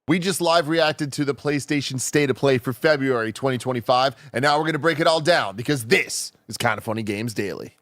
We just live reacted to the PlayStation State of Play for February 2025, and now we're going to break it all down because this is Kinda Funny Games Daily.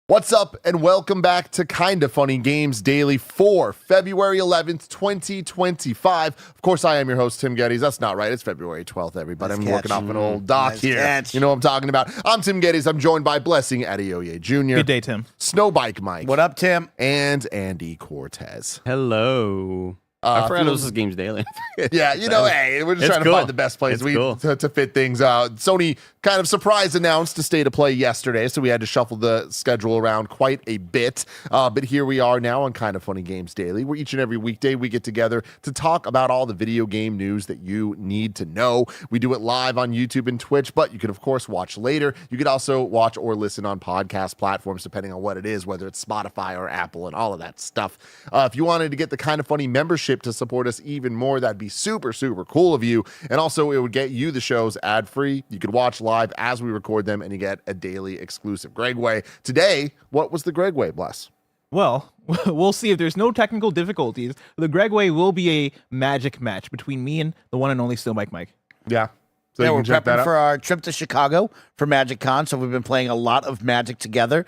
What's up, and welcome back to Kinda Funny Games Daily for February 11th, 2025. Of course, I am your host, Tim Geddes. That's not right. It's February 12th, everybody. I'm working off an old doc here. You know what I'm talking about. I'm Tim Geddes. I'm joined by Blessing Adeoye Jr. Good day, Tim. Snowbike Mike. What up, Tim? And Andy Cortez. Hello. I forgot it was Games Daily. Yeah, you know, hey, we're just trying to find the best place to fit things out. Sony kind of surprise announced a state of play yesterday, so we had to shuffle the schedule around quite a bit. But here we are now on Kinda Funny Games Daily, where each and every weekday we get together to talk about all the video game news that you need to know. We do it live on YouTube and Twitch, but you can, of course, watch later. You could also watch or listen on podcast platforms, depending on what it is, whether it's Spotify or Apple and all of that stuff. If you wanted to get the Kinda Funny membership to support us even more, that'd be super cool of you. And also it would get you the shows ad-free. You could watch live as we record them, and you get a daily exclusive Gregway. Today, what was the Gregway, Bless? Well, we'll see. If there's no technical difficulties, the Gregway will be a magic match between me and the one and only Snowbike Mike. Yeah. So yeah, we're prepping for our trip to Chicago for Magic Con, so we've been playing a lot of Magic together.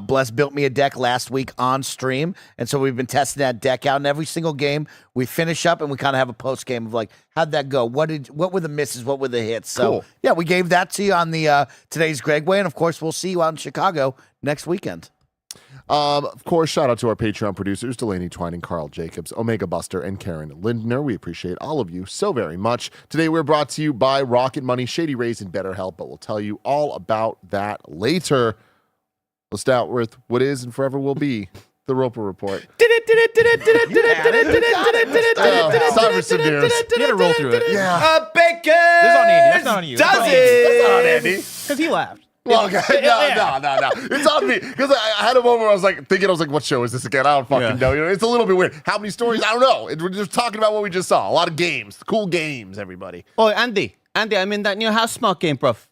Bless built me a deck last week on stream, and so we've been testing that deck out. And every single game, we finish up and we kind of have a post game of like, how'd that go? What were the misses? What were the hits? So cool. Yeah, we gave that to you on the today's Gregway, and of course, we'll see you out in Chicago next weekend. Of course, shout out to our Patreon producers, Delaney Twining, Carl Jacobs, Omega Buster, and Karen Lindner. We appreciate all of you so very much. Today, we're brought to you by Rocket Money, Shady Rays, and BetterHelp, but we'll tell you all about that later. Let's start with what is and forever will be the Roper Report. It's time for some news. You gotta roll through it. Yeah. Bacon! This is on Andy. That's not on you. Does That's it? That's not Andy. Because he laughed. Well, okay. No. It's on me. Because I had a moment where I was like, what show is this again? I don't fucking know. You know, it's a little bit weird. How many stories? I don't know. We're just talking about what we just saw. A lot of games. Cool games, everybody. Oh, Andy, I'm in that new House Smart game, bruv.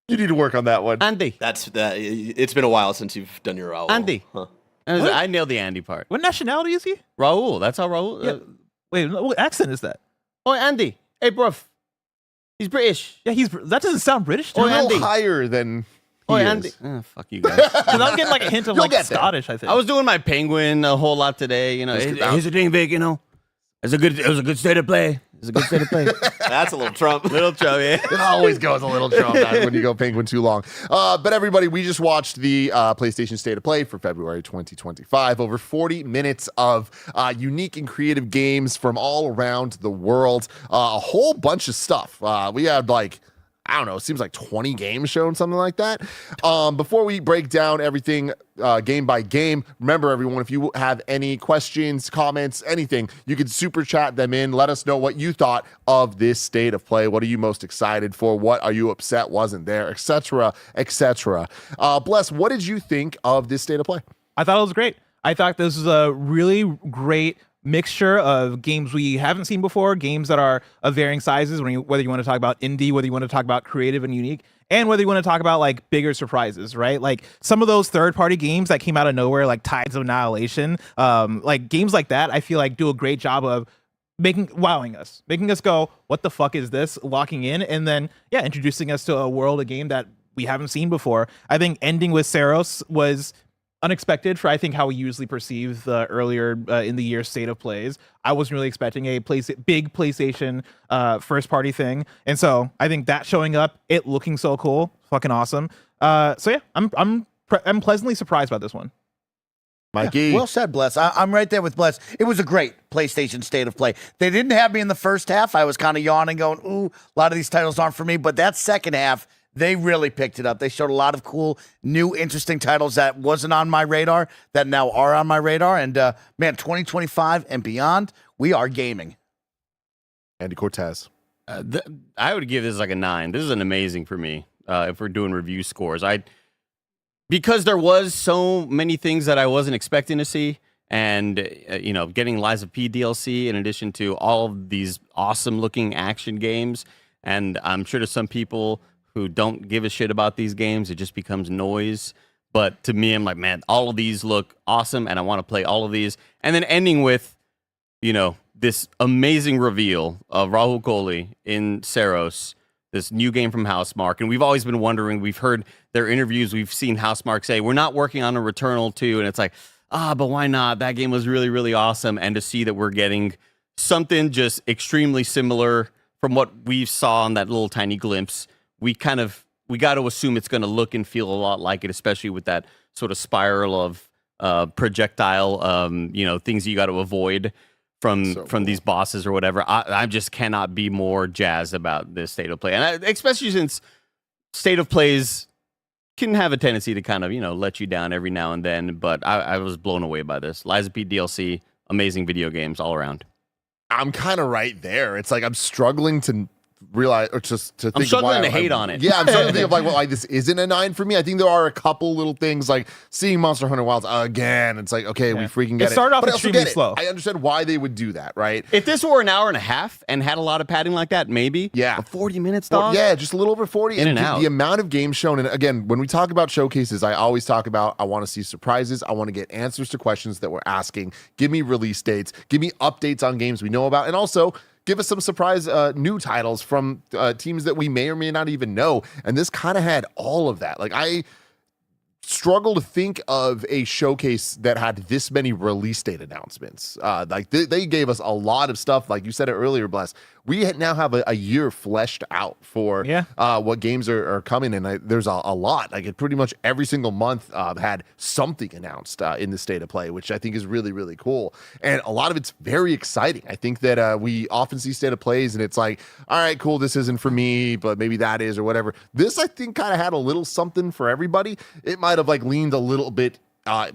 You need to work on that one. Andy. It's been a while since you've done your Raul. Andy. Huh. I nailed the Andy part. What nationality is he? Raul. That's how Raul. Yeah. Wait, what accent is that? Oh, Andy. Hey, bruv. He's British. Yeah, that doesn't sound British to A me. little higher than he is. Andy. Oh, fuck you guys. Because I'm getting like a hint of like Scottish, I think. I was doing my penguin a whole lot today. You know, here's the thing, Vic. You know, it was a good state of play. That's a little Trump. Little Trump, yeah. It always goes a little Trump when you go Penguin too long. But everybody, we just watched the PlayStation State of Play for February 2025. Over 40 minutes of unique and games from all around the world. A whole bunch of stuff. We had I don't know, it seems like 20 games shown, something like that. Before we break down everything game by game, remember everyone, if you have any questions, comments, anything, you can super chat them in. Let us know what you thought of this state of play. What are you most excited for? What are you upset wasn't there, etc., etc. Bless, what did you think of this state of play? I thought it was great. I thought this was a really great mixture of games we haven't seen before, games that are of varying sizes, whether you want to talk about indie, whether you want to talk about creative and unique, and whether you want to talk about like bigger surprises, right? Like some of those third-party games that came out of nowhere, like Tides of Annihilation, like games like that, I feel like do a great job of wowing us, making us go, what the fuck is this? Locking in, and then, introducing us to a game that we haven't seen before. I think ending with Saros was unexpected for I think how we usually perceive the earlier in the year state of plays. I wasn't really expecting a big PlayStation first party thing, and so I think that showing up, it looking so cool, fucking awesome. I'm pleasantly surprised by this one. Mikey. Well said, Bless. I'm right there with Bless. It was a great PlayStation State of Play. They didn't have me in the first half. I was kind of yawning, going, ooh, a lot of these titles aren't for me. But that second half, they really picked it up. They showed a lot of cool, new, interesting titles that wasn't on my radar, that now are on my radar. And, man, 2025 and beyond, we are gaming. Andy Cortez. I would give this like a 9. This is an amazing for me if we're doing review scores. Because there was so many things that I wasn't expecting to see, and getting Lies of P DLC in addition to all of these awesome looking action games, and I'm sure to some people who don't give a shit about these games, it just becomes noise. But to me, I'm like, man, all of these look awesome, and I want to play all of these. And then ending with, this amazing reveal of Rahul Kohli in Saros, this new game from Housemarque. And we've always been wondering, we've heard their interviews, we've seen Housemarque say, we're not working on a Returnal 2. And it's like, but why not? That game was really, really awesome. And to see that we're getting something just extremely similar from what we saw on that little tiny glimpse, we got to assume it's going to look and feel a lot like it, especially with that sort of spiral of projectile, things you got to avoid from these bosses or whatever. I just cannot be more jazzed about this State of Play, and especially since State of Plays can have a tendency to kind of let you down every now and then. But I was blown away by this. Liza P DLC, amazing video games all around. I'm kind of right there. It's like I'm struggling to realize, or just to think. I'm struggling to hate on it. Yeah, I'm starting to think of why this isn't a 9 for me. I think there are a couple little things like seeing Monster Hunter Wilds again. It's like, okay, we freaking get it. It started off but extremely slow. I understand why they would do that, right? If this were an hour and a half and had a lot of padding like that, maybe. Yeah. But 40 minutes, dog? Yeah, just a little over 40. In and out. The amount of games shown, and again, when we talk about showcases, I always talk about I want to see surprises. I want to get answers to questions that we're asking. Give me release dates. Give me updates on games we know about. And also, give us some surprise new titles from teams that we may or may not even know. And this kind of had all of that. Like, I struggle to think of a showcase that had this many release date announcements. They gave us a lot of stuff. Like you said it earlier, Bless. We now have a year fleshed out for what games are coming, and there's a lot. Like pretty much every single month had something announced in the State of Play, which I think is really, really cool. And a lot of it's very exciting. I think that we often see State of Plays, and it's like, all right, cool, this isn't for me, but maybe that is or whatever. This, I think, kind of had a little something for everybody. It might have leaned a little bit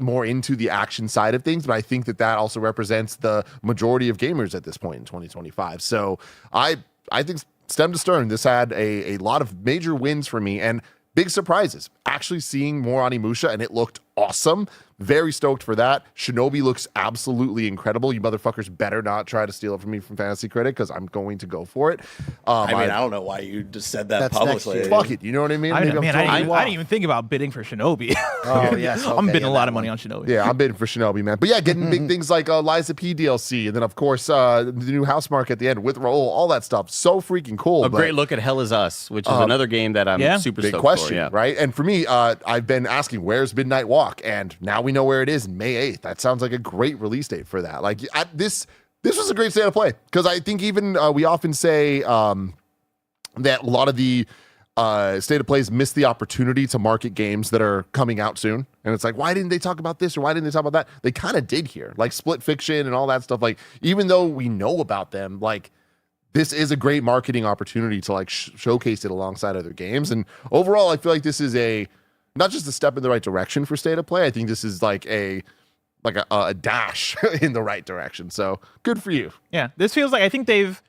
more into the action side of things, but I think that also represents the majority of gamers at this point in 2025. So I think stem to stern, this had a lot of major wins for me and big surprises. Actually seeing more Onimusha, and it looked awesome. Very stoked for that. Shinobi looks absolutely incredible. You motherfuckers better not try to steal it from me from Fantasy Critic, because I'm going to go for it. I don't know why you just said that publicly. Fuck it, you know what I mean? I didn't even think about bidding for Shinobi. Oh, yes. Okay, I'm bidding a lot of money on Shinobi. Yeah, I'm bidding for Shinobi, man. But yeah, getting big things like Liza P DLC, and then, of course, the new Housemarque at the end with Raul, all that stuff. So freaking cool. Great look at Hell Is Us, which is another game that I'm super big stoked question, for. Right? And for me, I've been asking, where's Midnight Walk? And now we know where it is, May 8th. That sounds like a great release date for that. Like, this was a great State of Play, because I think even we often say that a lot of the State of Plays miss the opportunity to market games that are coming out soon. And it's like, why didn't they talk about this or why didn't they talk about that? They kind of did here, like Split Fiction and all that stuff. Like, even though we know about them, like, this is a great marketing opportunity to showcase it alongside other games. And overall, I feel like this is not just a step in the right direction for State of Play. I think this is like a dash in the right direction. So good for you. Yeah, this feels like, I think they've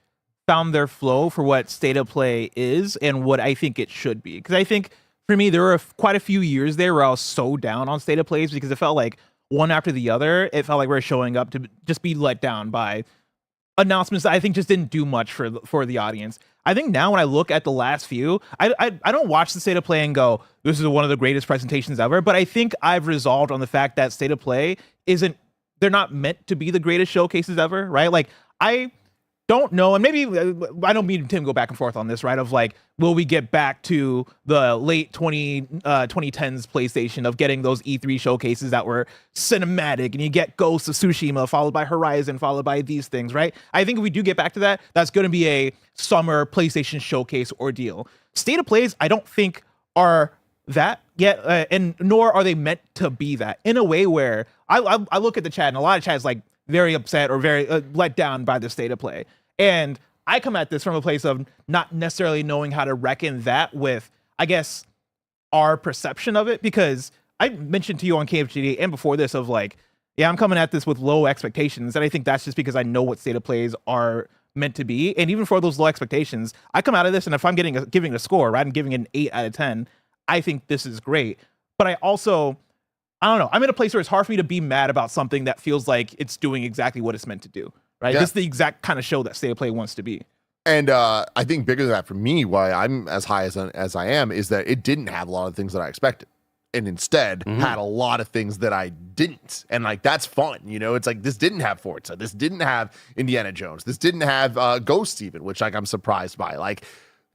found their flow for what State of Play is and what I think it should be. Because I think for me, there were quite a few years there where I was so down on State of Plays, because it felt like one after the other, it felt like we were showing up to just be let down by announcements that I think just didn't do much for the audience. I think now when I look at the last few, I don't watch the State of Play and go, this is one of the greatest presentations ever, but I think I've resolved on the fact that State of Play they're not meant to be the greatest showcases ever, right? Like, I don't know, and maybe I don't mean Tim go back and forth on this, right? Of like, will we get back to the late 2010s PlayStation of getting those E3 showcases that were cinematic, and you get Ghost of Tsushima followed by Horizon followed by these things, right? I think if we do get back to that, that's going to be a summer PlayStation showcase ordeal. State of Plays, I don't think are that yet, and nor are they meant to be that, in a way where I look at the chat, and a lot of chat is like very upset or very let down by the State of Play. And I come at this from a place of not necessarily knowing how to reckon that with, I guess, our perception of it, because I mentioned to you on KFGD and before this of like, yeah, I'm coming at this with low expectations, and I think that's just because I know what State of Plays are meant to be. And even for those low expectations, I come out of this, and if I'm giving a score, right, I'm giving it an 8 out of 10, I think this is great. But I also, I don't know, I'm in a place where it's hard for me to be mad about something that feels like it's doing exactly what it's meant to do, right? Yeah. This is the exact kind of show that State of Play wants to be. And I think bigger than that for me, why I'm as high as I am, is that it didn't have a lot of things that I expected. and instead had a lot of things that I didn't. And like, that's fun. You know, it's like, this didn't have Forza. This didn't have Indiana Jones. This didn't have Ghost even, which like I'm surprised by. Like,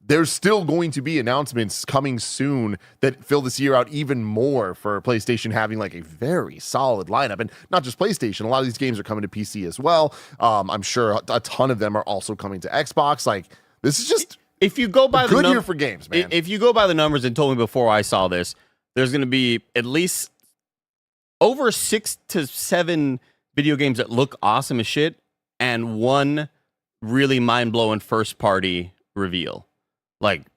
there's still going to be announcements coming soon that fill this year out even more for PlayStation having like a very solid lineup. And not just PlayStation, a lot of these games are coming to PC as well. I'm sure a ton of them are also coming to Xbox. Like, this is just if you go by a good year for games, man. If you go by the numbers and told me before I saw this, there's going to be at least over 6 to 7 video games that look awesome as shit and one really mind-blowing first-party reveal. Like,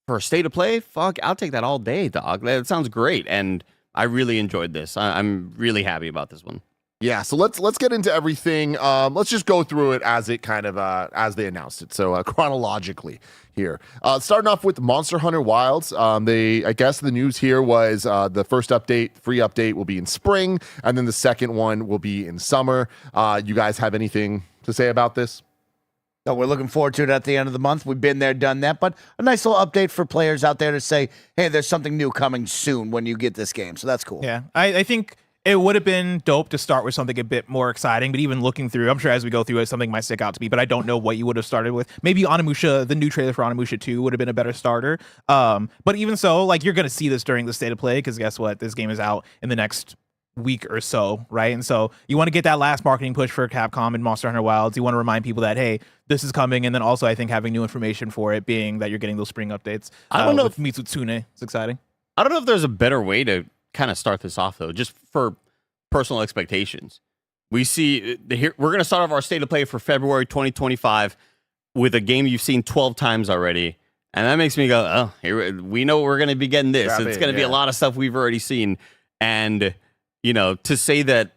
for a state of play, fuck, I'll take that all day, dog. That sounds great, and I really enjoyed this. I'm really happy about this one. Yeah, so let's get into everything. Let's just go through it as it kind of as they announced it. So chronologically here, starting off with Monster Hunter Wilds. I guess the news here was the first update, free update, will be in spring, and then the second one will be in summer. You guys have anything to say about this? So we're looking forward to it at the end of the month. We've been there, done that, but a nice little update for players out there to say, hey, there's something new coming soon when you get this game. So that's cool. Yeah, I think it would have been dope to start with something a bit more exciting, but even looking through, I'm sure as we go through it, something might stick out to me, but I don't know what you would have started with. Maybe Onimusha, the new trailer for Onimusha 2 would have been a better starter. But even so, like, you're going to see this during the state of play, because guess what? This game is out in the next week or so, right? And so you want to get that last marketing push for Capcom and Monster Hunter Wilds. You want to remind people that, hey, this is coming, and then also I think having new information for it, being that you're getting those spring updates. I don't know with Mitsutsune. It's exciting. I don't know if there's a better way to kind of start this off, though, just for personal expectations. We see here, we're going to start off our state of play for February 2025 with a game you've seen 12 times already. And that makes me go, oh, here, we know we're going to be getting this. It's going to be a lot of stuff we've already seen. And, you know, to say that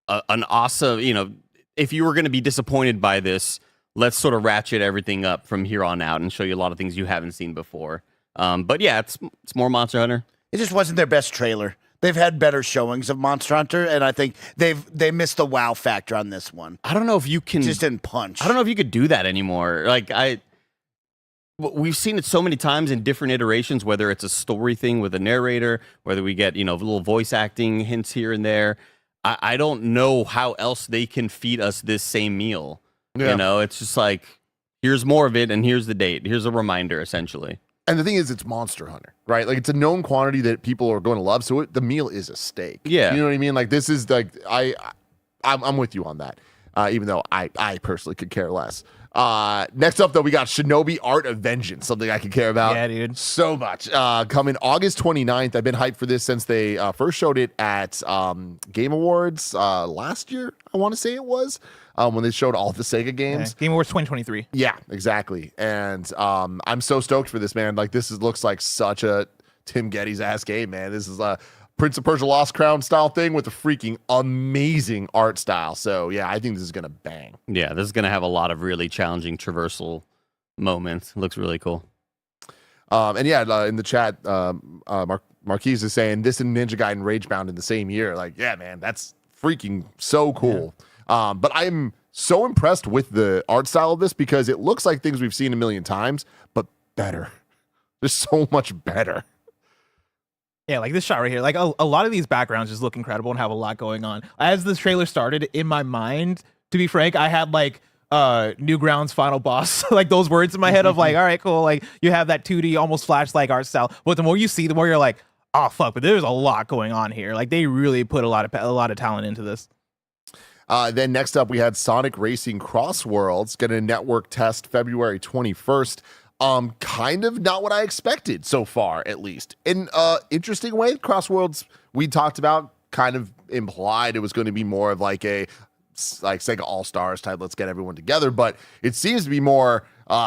an awesome, you know, if you were going to be disappointed by this, let's sort of ratchet everything up from here on out and show you a lot of things you haven't seen before. But yeah, it's more Monster Hunter. It just wasn't their best trailer. They've had better showings of Monster Hunter, and I think they missed the wow factor on this one. I don't know if you can... It just didn't punch. I don't know if you could do that anymore. Like, we've seen it so many times in different iterations, whether it's a story thing with a narrator, whether we get, you know, little voice acting hints here and there. I don't know how else they can feed us this same meal. Yeah. You know, it's just like, here's more of it, and here's the date. Here's a reminder, essentially. And the thing is, it's Monster Hunter, right? Like, it's a known quantity that people are going to love, so the meal is a steak. Yeah. You know what I mean? Like, this is, like, I'm with you on that, even though I personally could care less. Next up, though, we got Shinobi Art of Vengeance, something I could care about so much. Coming August 29th. I've been hyped for this since they first showed it at Game Awards last year, I want to say it was. When they showed all the Sega games. Game Awards 2023. Yeah, exactly. And I'm so stoked for this, man. Like, this looks like such a Tim Geddes ass game, man. This is a Prince of Persia Lost Crown style thing with a freaking amazing art style. So yeah, I think this is gonna bang. Yeah, this is gonna have a lot of really challenging traversal moments. It looks really cool. And yeah, in the chat, Marquise is saying this and Ninja Gaiden Ragebound in the same year. Like, yeah, man, that's freaking so cool. Yeah. But I'm so impressed with the art style of this because it looks like things we've seen a million times, but better. Just so much better. Yeah, like this shot right here. Like a lot of these backgrounds just look incredible and have a lot going on. As this trailer started, in my mind, to be frank, I had like Newgrounds final boss, like those words in my head of like, all right, cool. Like you have that 2D almost flash like art style. But the more you see, the more you're like, oh fuck, but there's a lot going on here. Like they really put a lot of talent into this. Then next up, we had Sonic Racing Cross Worlds getting a network test February 21st. Kind of not what I expected so far, at least. In interesting way, Cross Worlds we talked about kind of implied it was going to be more of like a Sega All-Stars type, let's get everyone together, but it seems to be more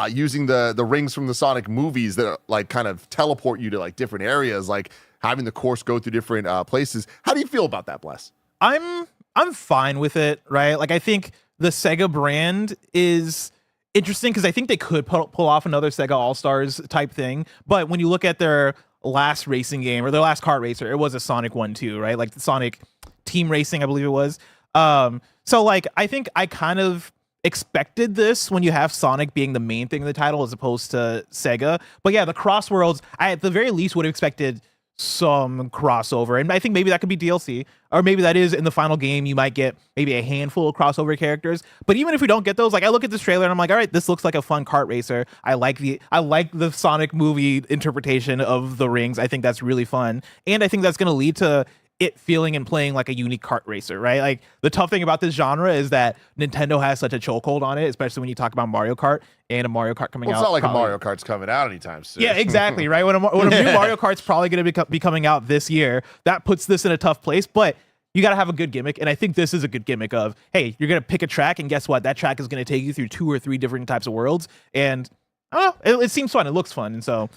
using the rings from the Sonic movies that like kind of teleport you to like different areas, like having the course go through different places. How do you feel about that, Bless? I'm fine with it, right? Like I think the Sega brand is interesting because I think they could pull off another Sega All-Stars type thing, but when you look at their last racing game or their last kart racer, it was a Sonic 1-2, right? Like the Sonic Team Racing, I believe it was. So like I think I kind of expected this when you have Sonic being the main thing in the title as opposed to Sega. But yeah, the Cross Worlds, I at the very least would have expected some crossover, and I think maybe that could be DLC, or maybe that is in the final game. You might get maybe a handful of crossover characters, but even if we don't get those, like I look at this trailer and I'm like, all right, this looks like a fun kart racer. I like the Sonic movie interpretation of the rings. I think that's really fun, and I think that's going to lead to it feeling and playing like a unique kart racer, right? Like the tough thing about this genre is that Nintendo has such a chokehold on it, especially when you talk about Mario Kart and a Mario Kart coming out. It's not like a Mario Kart's coming out anytime soon. Yeah, exactly, right? When a new Mario Kart's probably going to be coming out this year, that puts this in a tough place, but you got to have a good gimmick, and I think this is a good gimmick of, hey, you're going to pick a track, and guess what? That track is going to take you through 2 or 3 different types of worlds, and I don't know, it seems fun, it looks fun, and so...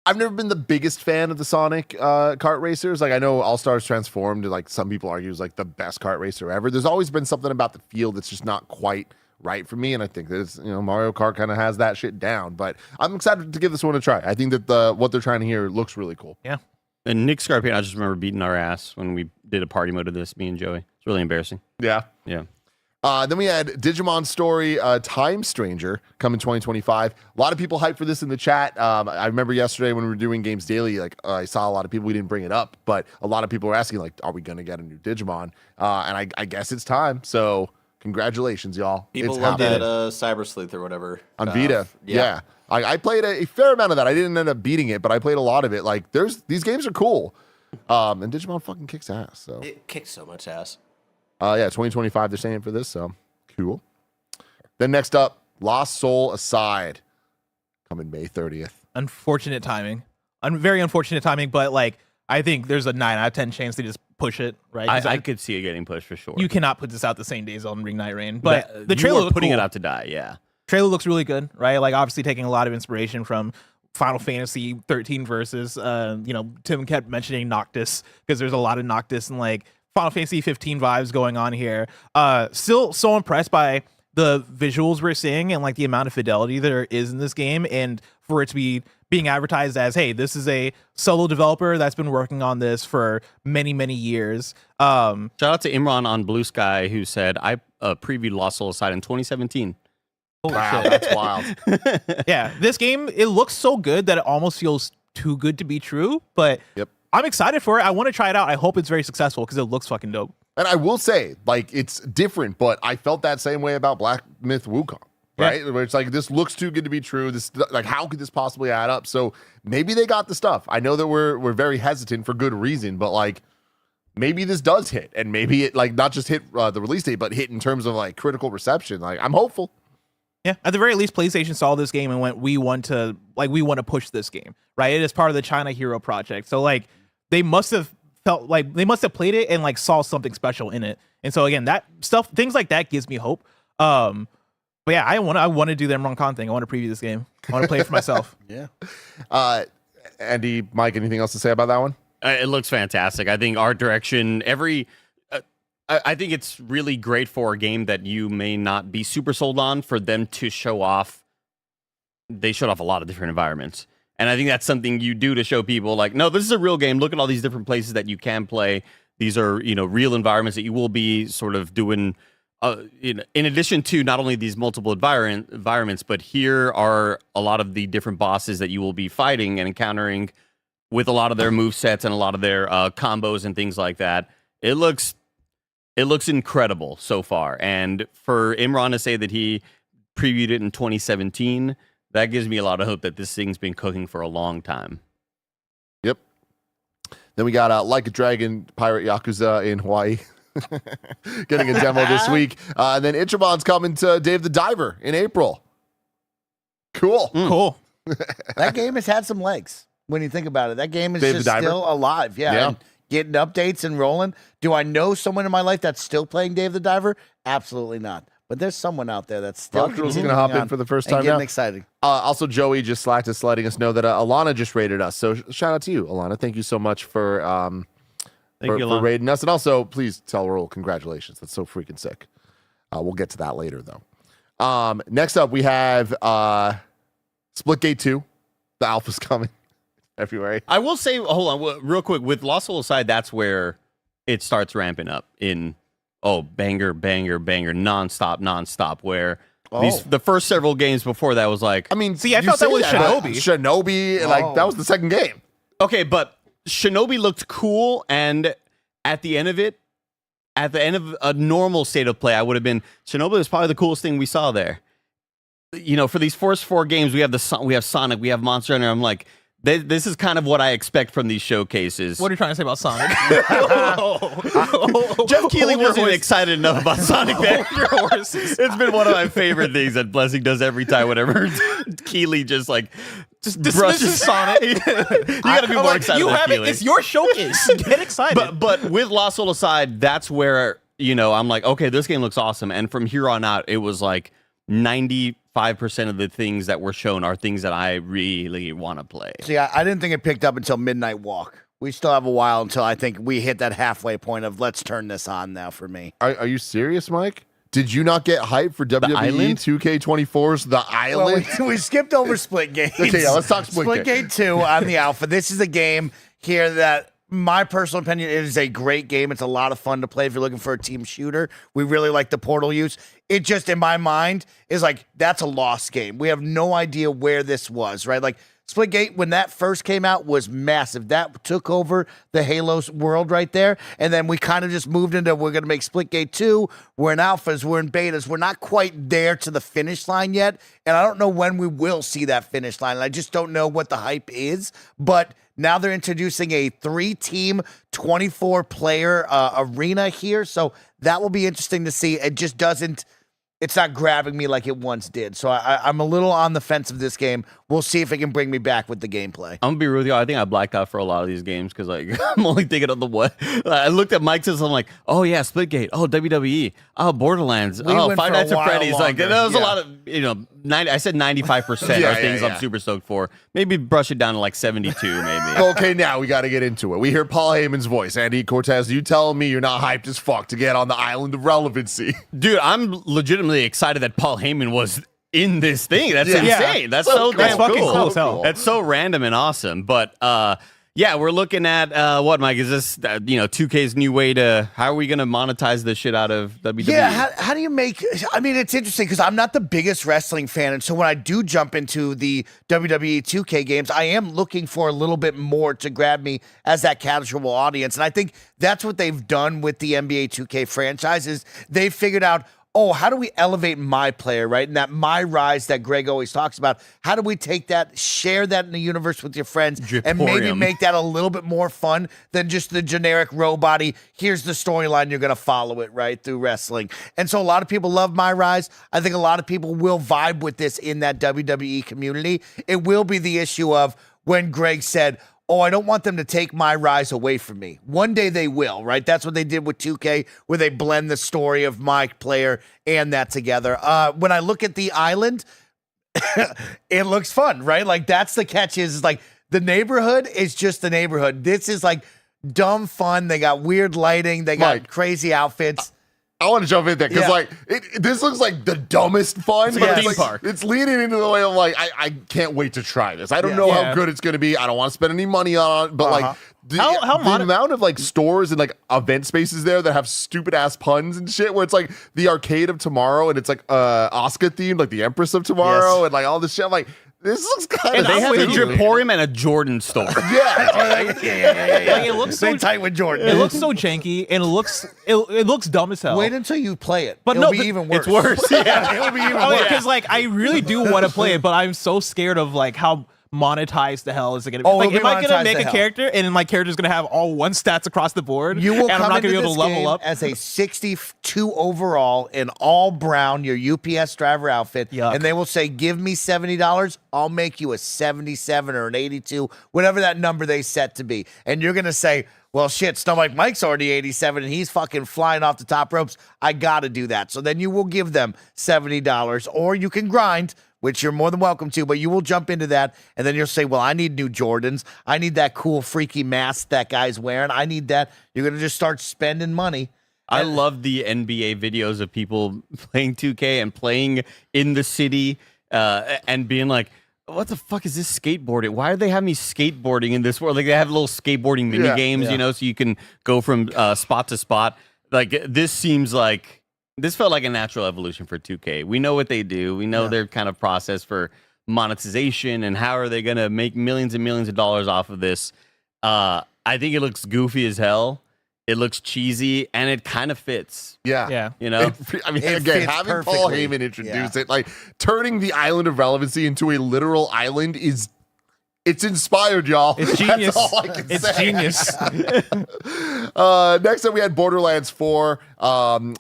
I've never been the biggest fan of the Sonic kart racers. Like I know All Stars Transformed, like some people argue, is like the best kart racer ever. There's always been something about the feel that's just not quite right for me, and I think that Mario Kart kind of has that shit down. But I'm excited to give this one a try. I think that what they're trying to hear looks really cool. Yeah. And Nick Scarpion, I just remember beating our ass when we did a party mode of this, me and Joey. It's really embarrassing. Yeah. Yeah. Then we had Digimon Story Time Stranger coming 2025. A lot of people hyped for this in the chat. I remember yesterday when we were doing Games Daily, like I saw a lot of people, we didn't bring it up, but a lot of people were asking, like, are we going to get a new Digimon? And I guess it's time. So congratulations, y'all. People it's loved happening. that Cyber Sleuth or whatever. On Vita. Yeah. I played a fair amount of that. I didn't end up beating it, but I played a lot of it. Like, these games are cool. And Digimon fucking kicks ass. So it kicks so much ass. 2025 they're saying for this, so cool. Then next up, Lost Soul Aside, coming May 30th. Unfortunate timing. Very unfortunate timing, but like I think there's a 9 out of 10 chance they just push it, right? I could see it getting pushed for sure. You cannot put this out the same day as Elden Ring Night Rain, but the you trailer are putting cool. it out to die, yeah. Trailer looks really good, right? Like obviously taking a lot of inspiration from Final Fantasy 13 verses. Tim kept mentioning Noctis because there's a lot of Noctis and like Final Fantasy 15 vibes going on here. Still so impressed by the visuals we're seeing and like the amount of fidelity there is in this game, and for it to be being advertised as, hey, this is a solo developer that's been working on this for many, many years. Shout out to Imran on Blue Sky who said, I previewed Lost Soul Aside in 2017. Wow, that's wild. Yeah, this game, it looks so good that it almost feels too good to be true, but yep. I'm excited for it. I want to try it out. I hope it's very successful because it looks fucking dope. And I will say, like, it's different, but I felt that same way about Black Myth Wukong, right? Yeah. Where it's like, this looks too good to be true. This, like, how could this possibly add up? So maybe they got the stuff. I know that we're very hesitant for good reason, but like, maybe this does hit, and maybe it like not just hit the release date, but hit in terms of like critical reception. Like, I'm hopeful. Yeah, at the very least, PlayStation saw this game and went, we want to push this game, right? It is part of the China Hero project. So like, they must have felt like they must have played it and like saw something special in it. And so again, that stuff, things like that gives me hope. But yeah, I want to do the Imran Khan thing. I want to preview this game. I want to play it for myself. Yeah. Andy, Mike, anything else to say about that one? It looks fantastic. I think art direction, I think it's really great for a game that you may not be super sold on, for them to show off. They showed off a lot of different environments. And I think that's something you do to show people like, no, this is a real game. Look at all these different places that you can play. These are, real environments that you will be sort of doing, in addition to not only these multiple environments, but here are a lot of the different bosses that you will be fighting and encountering with a lot of their movesets and a lot of their combos and things like that. It looks incredible so far. And for Imran to say that he previewed it in 2017, that gives me a lot of hope that this thing's been cooking for a long time. Yep. Then we got Like a Dragon Pirate Yakuza in Hawaii. Getting a demo this week. And then Ichiban's coming to Dave the Diver in April. Cool. Cool. That game has had some legs when you think about it. That game is Dave the just Diver? still alive. Yeah. And getting updates and rolling. Do I know someone in my life that's still playing Dave the Diver? Absolutely not. But there's someone out there that's still going to hop in for the first time getting now. exciting. Also, Joey just slacked us, letting us know that Alana just rated us. So shout out to you, Alana. Thank you so much for for rating us. And also, please tell Earl congratulations. That's so freaking sick. We'll get to that later, though. Next up, we have Splitgate 2. The alpha's coming February. I will say, hold on, real quick, with Lost Soul Aside, that's where it starts ramping up in... banger, banger, banger, nonstop, where the first several games before that was like... I mean, see, I thought that was Shinobi. Shinobi, like, that was the second game. Okay, but Shinobi looked cool, and at the end of it, at the end of a normal state of play, I would have been Shinobi was probably the coolest thing we saw there. You know, for these first 4 games, we have Sonic, we have Monster Hunter. I'm like, this is kind of what I expect from these showcases. What are you trying to say about Sonic? Jeff Keighley wasn't excited enough about Sonic. It's been one of my favorite things that Blessing does every time. Whenever Keighley just dismisses Sonic. You gotta be more excited. You than have it. Keighley. It's your showcase. Get excited. But with Lost Soul aside, that's where I'm like, okay, this game looks awesome. And from here on out, it was like 95% of the things that were shown are things that I really want to play. See, I didn't think it picked up until Midnight Walk. We still have a while until I think we hit that halfway point of let's turn this on now for me. Are you serious, Mike? Did you not get hyped for WWE Island? 2K24's The Island? Well, we skipped over Splitgate. Okay, yeah, let's talk Splitgate. Splitgate 2 on the alpha. This is a game here that, my personal opinion, it is a great game. It's a lot of fun to play if you're looking for a team shooter. We really like the portal use. It just, in my mind, is like, that's a lost game. We have no idea where this was, right? Like, Splitgate, when that first came out, was massive. That took over the Halo world right there. And then we kind of just moved into, we're going to make Splitgate 2. We're in alphas. We're in betas. We're not quite there to the finish line yet. And I don't know when we will see that finish line. And I just don't know what the hype is. But now they're introducing a 3-team, 24-player arena here. So that will be interesting to see. It just doesn't... It's not grabbing me like it once did. So I'm a little on the fence of this game. We'll see if it can bring me back with the gameplay. I'm gonna be real with you. I think I blacked out for a lot of these games because like I'm only thinking of the what. I looked at Mike's and I'm like, oh yeah, Splitgate, oh WWE, oh Borderlands, oh Five Nights at Freddy's. Like that was a lot of 90. I said 95% are things I'm super stoked for. Maybe brush it down to like 72, maybe. Okay, now we got to get into it. We hear Paul Heyman's voice. Andy Cortez, you telling me you're not hyped as fuck to get on the island of relevancy? Dude, I'm legitimately excited that Paul Heyman was in this thing. That's insane. That's so damn cool. That's so random and awesome. But yeah, we're looking at what, Mike? Is this 2K's new way to? How are we going to monetize the shit out of WWE? Yeah, how do you make? I mean, it's interesting because I'm not the biggest wrestling fan, and so when I do jump into the WWE 2K games, I am looking for a little bit more to grab me as that casual audience, and I think that's what they've done with the NBA 2K franchise. Is they've figured out, oh, how do we elevate my player, right? And that my rise that Greg always talks about. How do we take that, share that in the universe with your friends, and maybe make that a little bit more fun than just the generic robot-y, here's the storyline, you're going to follow it, right, through wrestling. And so a lot of people love my rise. I think a lot of people will vibe with this in that WWE community. It will be the issue of when Greg said, oh, I don't want them to take my rise away from me. One day they will, right? That's what they did with 2K, where they blend the story of my player and that together. When I look at the island, it looks fun, right? Like, that's the catch is like, the neighborhood is just the neighborhood. This is like dumb fun. They got weird lighting. They got crazy outfits. I want to jump in there because this looks like the dumbest fun. It's like a theme park. It's leaning into the way of like, I can't wait to try this. I don't know how good it's going to be. I don't want to spend any money on it, but like the amount of like stores and like event spaces there that have stupid ass puns and shit, where it's like the Arcade of Tomorrow and it's like Asuka themed, like the Empress of Tomorrow and like all this shit. I'm like, this looks kind of. They have a Driporium and a Jordan store. Like, it looks so tight with Jordan. It looks so janky, and it looks dumb as hell. Wait until you play it. But it'll be even worse. It's worse. Yeah, it'll be even worse. Because like I really do want to play it, but I'm so scared of like how monetized the hell is it going to be? Like, am I going to make a character and my character's going to have all 1 stats across the board? You will and I'm not going to be able to level up as a 62 overall in all brown, your UPS driver outfit, and they will say, "Give me $70, I'll make you a 77 or an 82, whatever that number they set to be." And you're going to say, well, shit, Stomach Mike's already 87 and he's fucking flying off the top ropes. I got to do that. So then you will give them $70, or you can grind, which you're more than welcome to, but you will jump into that, and then you'll say, well, I need new Jordans. I need that cool, freaky mask that guy's wearing. I need that. You're going to just start spending money. I love the NBA videos of people playing 2K and playing in the city and being like, what the fuck is this skateboarding? Why are they having me skateboarding in this world? Like, they have little skateboarding mini games, so you can go from spot to spot. Like, this felt like a natural evolution for 2K. We know what they do. We know their kind of process for monetization and how are they going to make millions and millions of dollars off of this. I I think it looks goofy as hell. It looks cheesy, and it kind of fits. Yeah. You know? I mean, It again, fits having Paul perfectly. Heyman introduce it, like turning the island of relevancy into a literal island it's inspired, y'all. It's genius. That's all I can It's say. genius. Next up, we had Borderlands 4.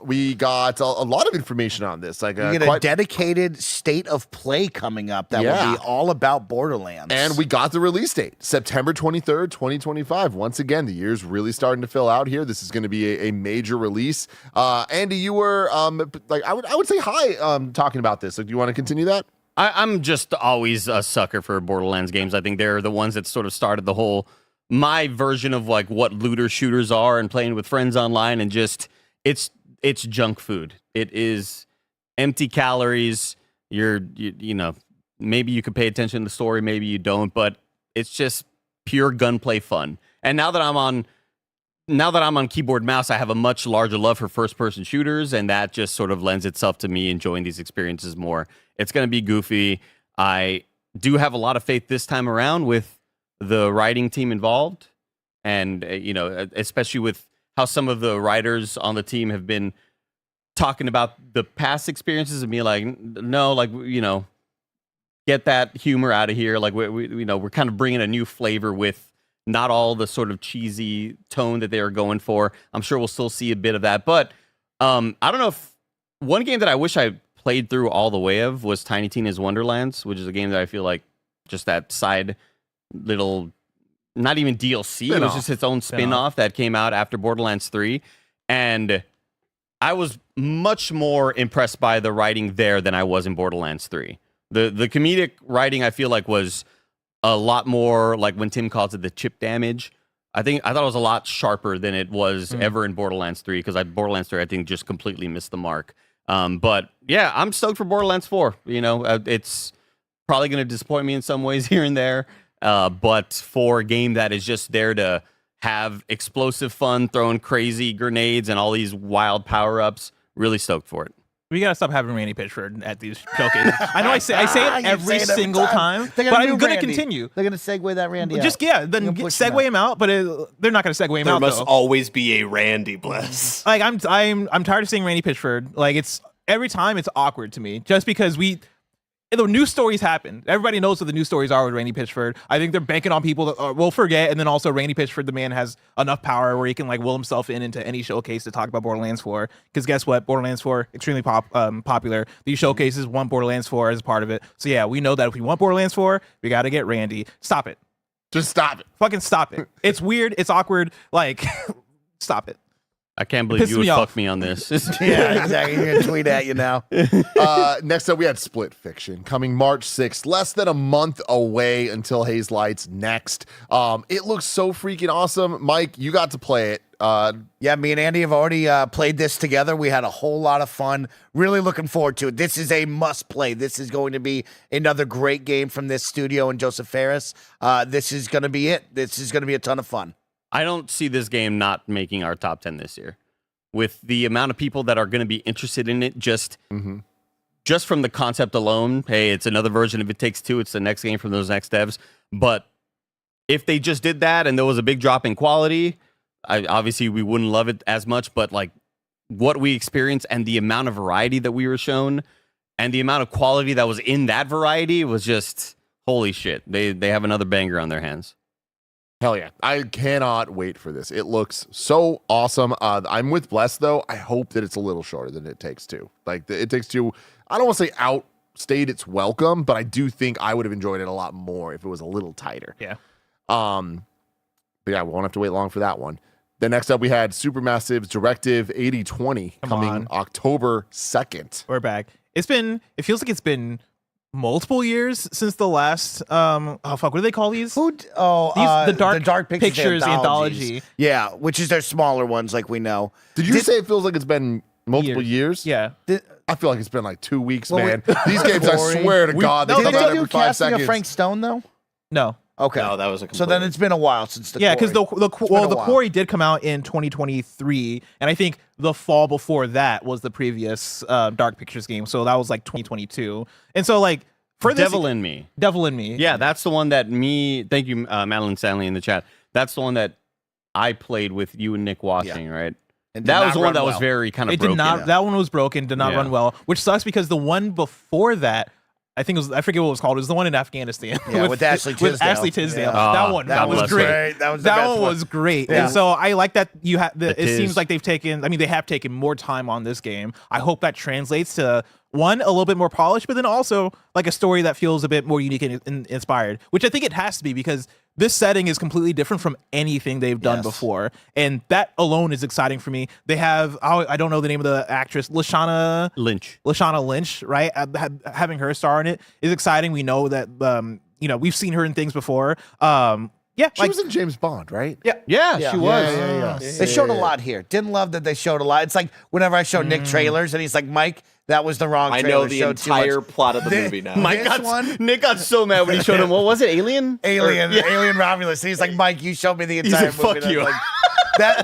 We got a lot of information on this. Like, You get a dedicated state of play coming up that will be all about Borderlands. and we got the release date, September 23rd, 2025. Once again, the year's really starting to fill out here. This is going to be a major release. Andy, you were like I would say hi talking about this. Like, do you want to continue that? I'm just always a sucker for Borderlands games. I think they're the ones that sort of started the whole my version of like what looter shooters are and playing with friends online, and just it's junk food. It is empty calories. You know, maybe you could pay attention to the story, maybe you don't, but it's just pure gunplay fun. And now that I'm on keyboard mouse, I have a much larger love for first-person shooters, and that just sort of lends itself to me enjoying these experiences more. It's going to be goofy. I do have a lot of faith this time around with the writing team involved, and you know, especially with how some of the writers on the team have been talking about the past experiences and being like, no, like, you know, get that humor out of here. Like we you know, we're kind of bringing a new flavor with not all the sort of cheesy tone that they are going for. I'm sure we'll still see a bit of that, but I don't know if one game that I wish I played through all the way of was Tiny Tina's Wonderlands, which is a game that I feel like just that side little, not even DLC, it was just its own spin-off that came out after Borderlands 3, and I was much more impressed by the writing there than I was in Borderlands 3. The comedic writing I feel like was a lot more like when Tim calls it the chip damage. I thought it was a lot sharper than it was ever in Borderlands 3, because Borderlands 3 I think just completely missed the mark. But yeah, I'm stoked for Borderlands 4. You know, it's probably going to disappoint me in some ways here and there. But for a game that is just there to have explosive fun, throwing crazy grenades and all these wild power-ups, really stoked for it. We gotta stop having Randy Pitchford at these showcases. I know I say it every say it single time, but I'm gonna continue. They're gonna segue that Randy. Just then segue him out, but they're not gonna segue him There out. must though. always be a Randy Bless. Like I'm tired of seeing Randy Pitchford. Like it's every time it's awkward to me, just because the news stories happen. Everybody knows what the news stories are with Randy Pitchford. I think they're banking on people that will forget, and then also Randy Pitchford, the man has enough power where he can like will himself into any showcase to talk about Borderlands 4. Because guess what? Borderlands 4 extremely popular. These showcases want Borderlands 4 as a part of it. So yeah, we know that if we want Borderlands 4, we got to get Randy. Stop it. Just stop it. Fucking stop it. It's weird. It's awkward. Like, stop it. I can't believe you would fuck me on this. Yeah, exactly. You're gonna tweet at you now. Next up, we had Split Fiction coming March 6th, less than a month away until Haze Light's next. It looks so freaking awesome. Mike, you got to play it. Yeah, me and Andy have already played this together. We had a whole lot of fun. Really looking forward to it. This is a must play. This is going to be another great game from this studio and Joseph Ferris. This is going to be it. This is going to be a ton of fun. I don't see this game not making our top 10 this year. With the amount of people that are going to be interested in it, just from the concept alone, hey, it's another version of It Takes Two. It's the next game from those next devs. But if they just did that and there was a big drop in quality, obviously we wouldn't love it as much. But like what we experienced and the amount of variety that we were shown and the amount of quality that was in that variety was just holy shit. They have another banger on their hands. Hell yeah. I cannot wait for this. It looks so awesome. I'm with Bless, though. I hope that it's a little shorter than It Takes Two. Like, It Takes Two, I don't want to say outstayed its welcome, but I do think I would have enjoyed it a lot more if it was a little tighter. Yeah. But yeah, we won't have to wait long for that one. Then next up, we had Supermassive's Directive 8020 coming October 2nd. We're back. It feels like it's been multiple years since the last what do they call these? The Dark Pictures anthology. Yeah, which is their smaller ones, like we know. Did you say it feels like it's been multiple years? Yeah. I feel like it's been like 2 weeks, man. These games, I swear to God, they come out every 5 seconds. Frank Stone though? No. Okay. No, that was a so then it's been a while since the because the Quarry did come out in 2023, and I think the fall before that was the previous Dark Pictures game, so that was like 2022. And so like for this, Devil in Me. Yeah, that's the one that thank you, Madeline Stanley in the chat. That's the one that I played with you and Nick watching, right? And that did was not the one run that was well. very kind of It broken. did not. That one was broken. Did not run well, which sucks because the one before that, I think it was. I forget what it was called. It was the one in Afghanistan. Yeah, with Ashley Tisdale. With Ashley Tisdale. Yeah. That one. That was great. That was the that best one one. was great. Yeah. And so I like that you have. It Tiz. seems like they've taken. I mean, they have taken more time on this game. I hope that translates to one, a little bit more polished, but then also like a story that feels a bit more unique and inspired, which I think it has to be because this setting is completely different from anything they've done before. And that alone is exciting for me. They have, I don't know the name of the actress, Lashana Lynch, right? Having her star in it is exciting. We know that, we've seen her in things before. She was in James Bond, right? Yeah, she was. Yeah. They showed a lot here. Didn't love that they showed a lot. It's like whenever I show Nick trailers and he's like, Mike, that was the wrong I trailer. know the Showed too entire much. plot of the movie now. Nick got so mad when he showed him. What was it? Alien Romulus. And he's like, Mike, you showed me the entire like, movie. "Fuck you." Like,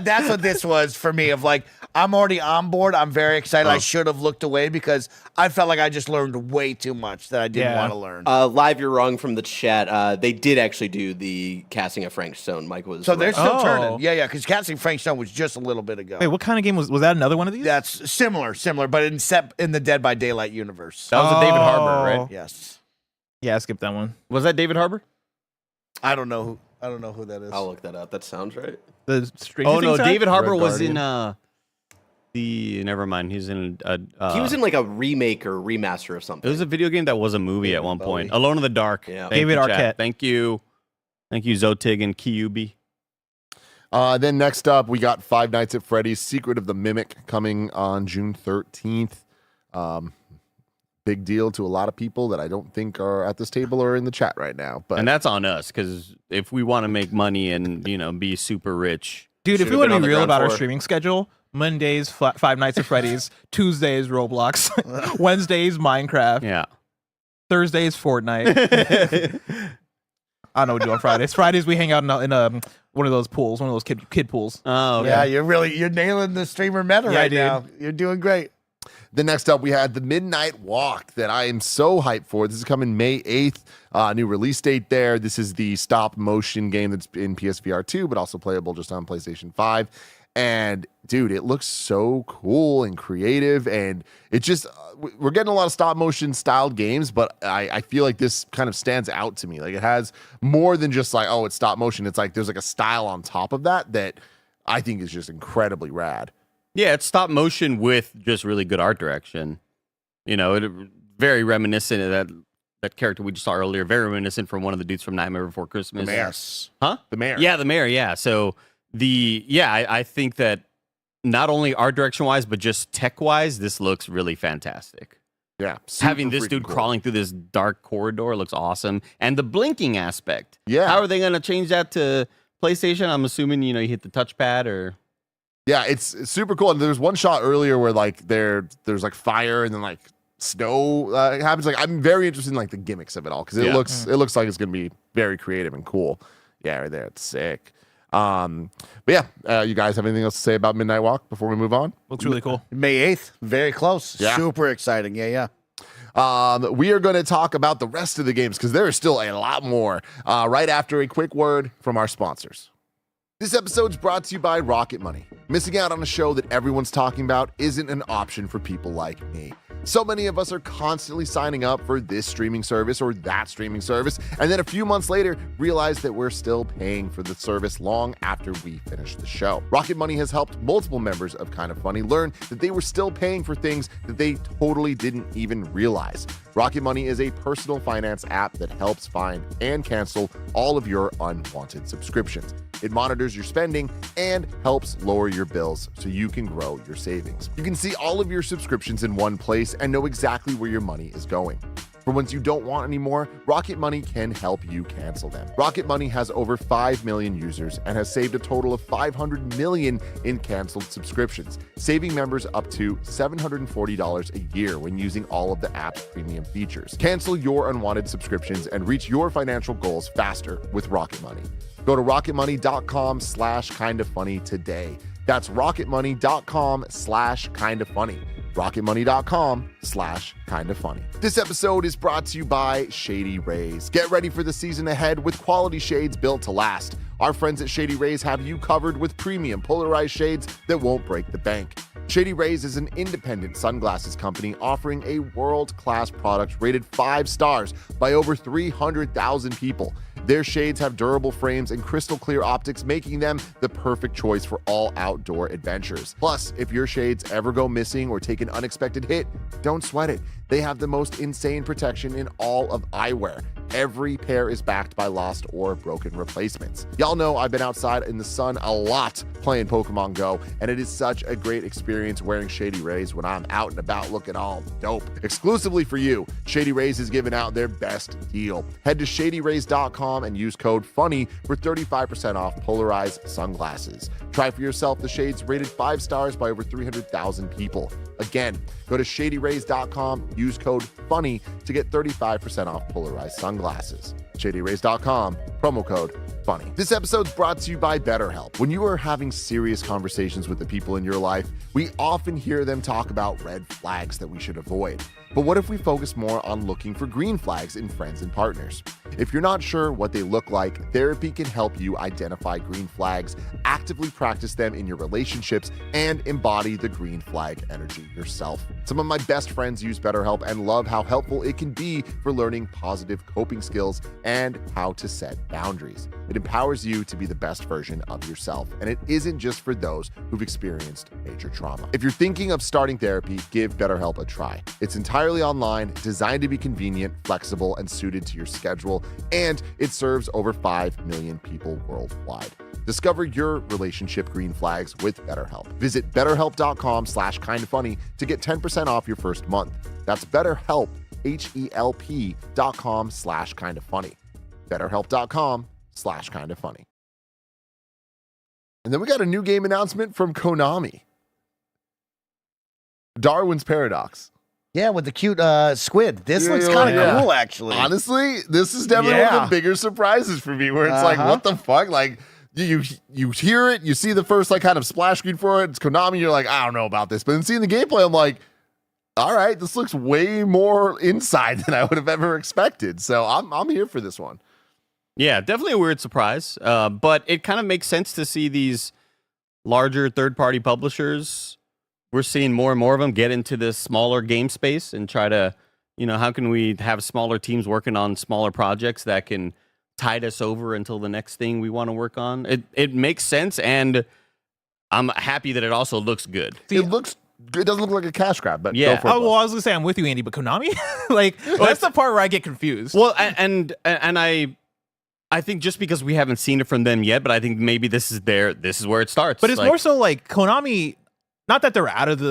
that's what this was for me. Of like, I'm already on board. I'm very excited. I should have looked away because I felt like I just learned way too much that I didn't want to learn. Live, you're wrong from the chat. They did actually do the casting of Frank Stone. Mike was So they're right. still turning. Yeah, because casting Frank Stone was just a little bit ago. Wait, what kind of game was that? Another one of these? That's similar, but in the Dead by Daylight universe. That was a David Harbour, right? Yes. Yeah, I skipped that one. Was that David Harbour? I don't know who that is. I'll look that up. That sounds right. The Stranger Oh no, Things guy? David Harbour Red was Guardian. in never mind. He's in He was in like a remake or remaster of something. It was a video game that was a movie at one point. Alone in the Dark. Yeah. Thank David you, chat. Arquette. Thank you, Zotig and Kyubi. Then next up, we got Five Nights at Freddy's Secret of the Mimic coming on June 13th. Big deal to a lot of people that I don't think are at this table or in the chat right now. But And that's on us because if we want to make money and be super rich, Dude, if Should've we want been to on be the real ground about our floor. streaming schedule, Mondays, Five Nights at Freddy's, Tuesdays, Roblox, Wednesdays, Minecraft, yeah. Thursdays, Fortnite. I don't know what we do on Fridays. Fridays, we hang out in one of those pools, one of those kid pools. Oh, okay. Yeah, you're nailing the streamer meta Yeah, right dude. now. You're doing great. Then next up, we had the Midnight Walk that I am so hyped for. This is coming May 8th. New release date there. This is the stop motion game that's in PSVR 2, but also playable just on PlayStation 5. And dude, it looks so cool and creative. And it just, we're getting a lot of stop motion styled games, but I feel like this kind of stands out to me. Like it has more than just like, oh, it's stop motion. It's like there's like a style on top of that I think is just incredibly rad. Yeah, it's stop motion with just really good art direction. It very reminiscent of that character we just saw earlier. Very reminiscent from one of the dudes from Nightmare Before Christmas. The mayor. Huh? The mayor. Yeah, the mayor. Yeah. So I think that not only art direction wise, but just tech wise, this looks really fantastic. Yeah. Having this super dude freaking cool. crawling through this dark corridor looks awesome, and the blinking aspect. Yeah. How are they going to change that to PlayStation? I'm assuming you hit the touchpad or. Yeah, it's super cool. And there's one shot earlier where like there's like fire and then like snow happens. Like I'm very interested in like the gimmicks of it all because it looks like it's gonna be very creative and cool. Yeah, right there, it's sick. But yeah, you guys have anything else to say about Midnight Walk before we move on? Looks really cool. May 8th, very close. Yeah. Super exciting. Yeah. We are going to talk about the rest of the games because there is still a lot more right after a quick word from our sponsors. This episode's brought to you by Rocket Money. Missing out on a show that everyone's talking about isn't an option for people like me. So many of us are constantly signing up for this streaming service or that streaming service, and then a few months later realize that we're still paying for the service long after we finish the show. Rocket Money has helped multiple members of Kind of Funny learn that they were still paying for things that they totally didn't even realize. Rocket Money is a personal finance app that helps find and cancel all of your unwanted subscriptions. It monitors your spending and helps lower your bills so you can grow your savings. You can see all of your subscriptions in one place and know exactly where your money is going. For ones you don't want anymore, Rocket Money can help you cancel them. Rocket Money has over 5 million users and has saved a total of $500 million in canceled subscriptions, saving members up to $740 a year when using all of the app's premium features. Cancel your unwanted subscriptions and reach your financial goals faster with Rocket Money. Go to rocketmoney.com/kindoffunny today. That's rocketmoney.com/kindoffunny. rocketmoney.com/kindoffunny. This episode is brought to you by Shady Rays. Get ready for the season ahead with quality shades built to last. Our friends at Shady Rays have you covered with premium polarized shades that won't break the bank. Shady Rays is an independent sunglasses company offering a world-class product rated 5 stars by over 300,000 people. Their shades have durable frames and crystal clear optics, making them the perfect choice for all outdoor adventures. Plus, if your shades ever go missing or take an unexpected hit, don't sweat it. They have the most insane protection in all of eyewear. Every pair is backed by lost or broken replacements. Y'all know I've been outside in the sun a lot playing Pokemon Go, and it is such a great experience wearing Shady Rays when I'm out and about looking all dope. Exclusively for you, Shady Rays is giving out their best deal. Head to shadyrays.com and use code FUNNY for 35% off polarized sunglasses. Try for yourself the shades rated 5 stars by over 300,000 people. Again, go to shadyrays.com, use code FUNNY to get 35% off polarized sunglasses. shadyrays.com, promo code FUNNY. This episode's brought to you by BetterHelp. When you are having serious conversations with the people in your life, we often hear them talk about red flags that we should avoid. But what if we focus more on looking for green flags in friends and partners? If you're not sure what they look like, therapy can help you identify green flags, actively practice them in your relationships, and embody the green flag energy yourself. Some of my best friends use BetterHelp and love how helpful it can be for learning positive coping skills and how to set boundaries. It empowers you to be the best version of yourself, and it isn't just for those who've experienced major trauma. If you're thinking of starting therapy, give BetterHelp a try. It's entirely online, designed to be convenient, flexible, and suited to your schedule, and it serves over 5 million people worldwide. Discover your relationship green flags with BetterHelp. Visit betterhelp.com/kindoffunny to get 10% off your first month. That's BetterHelp, HELP.com/kindoffunny. BetterHelp.com/kindoffunny. And then we got a new game announcement from Konami. Darwin's Paradox. Yeah, with the cute squid. This looks kind of cool, actually. Honestly, this is definitely one of the bigger surprises for me, where it's like, what the fuck? Like, you hear it, you see the first like kind of splash screen for it. It's Konami. You're like, I don't know about this, but then seeing the gameplay, I'm like, all right, this looks way more inside than I would have ever expected. So I'm here for this one. Yeah, definitely a weird surprise, but it kind of makes sense to see these larger third-party publishers. We're seeing more and more of them get into this smaller game space and try to, how can we have smaller teams working on smaller projects that can tide us over until the next thing we want to work on? It makes sense, and I'm happy that it also looks good. See, it doesn't look like a cash grab, but yeah. Go for it, I was gonna say I'm with you, Andy, but Konami, like that's the part where I get confused. Well, and I think just because we haven't seen it from them yet, but I think maybe this is where it starts. But it's more so like Konami. Not that they're out of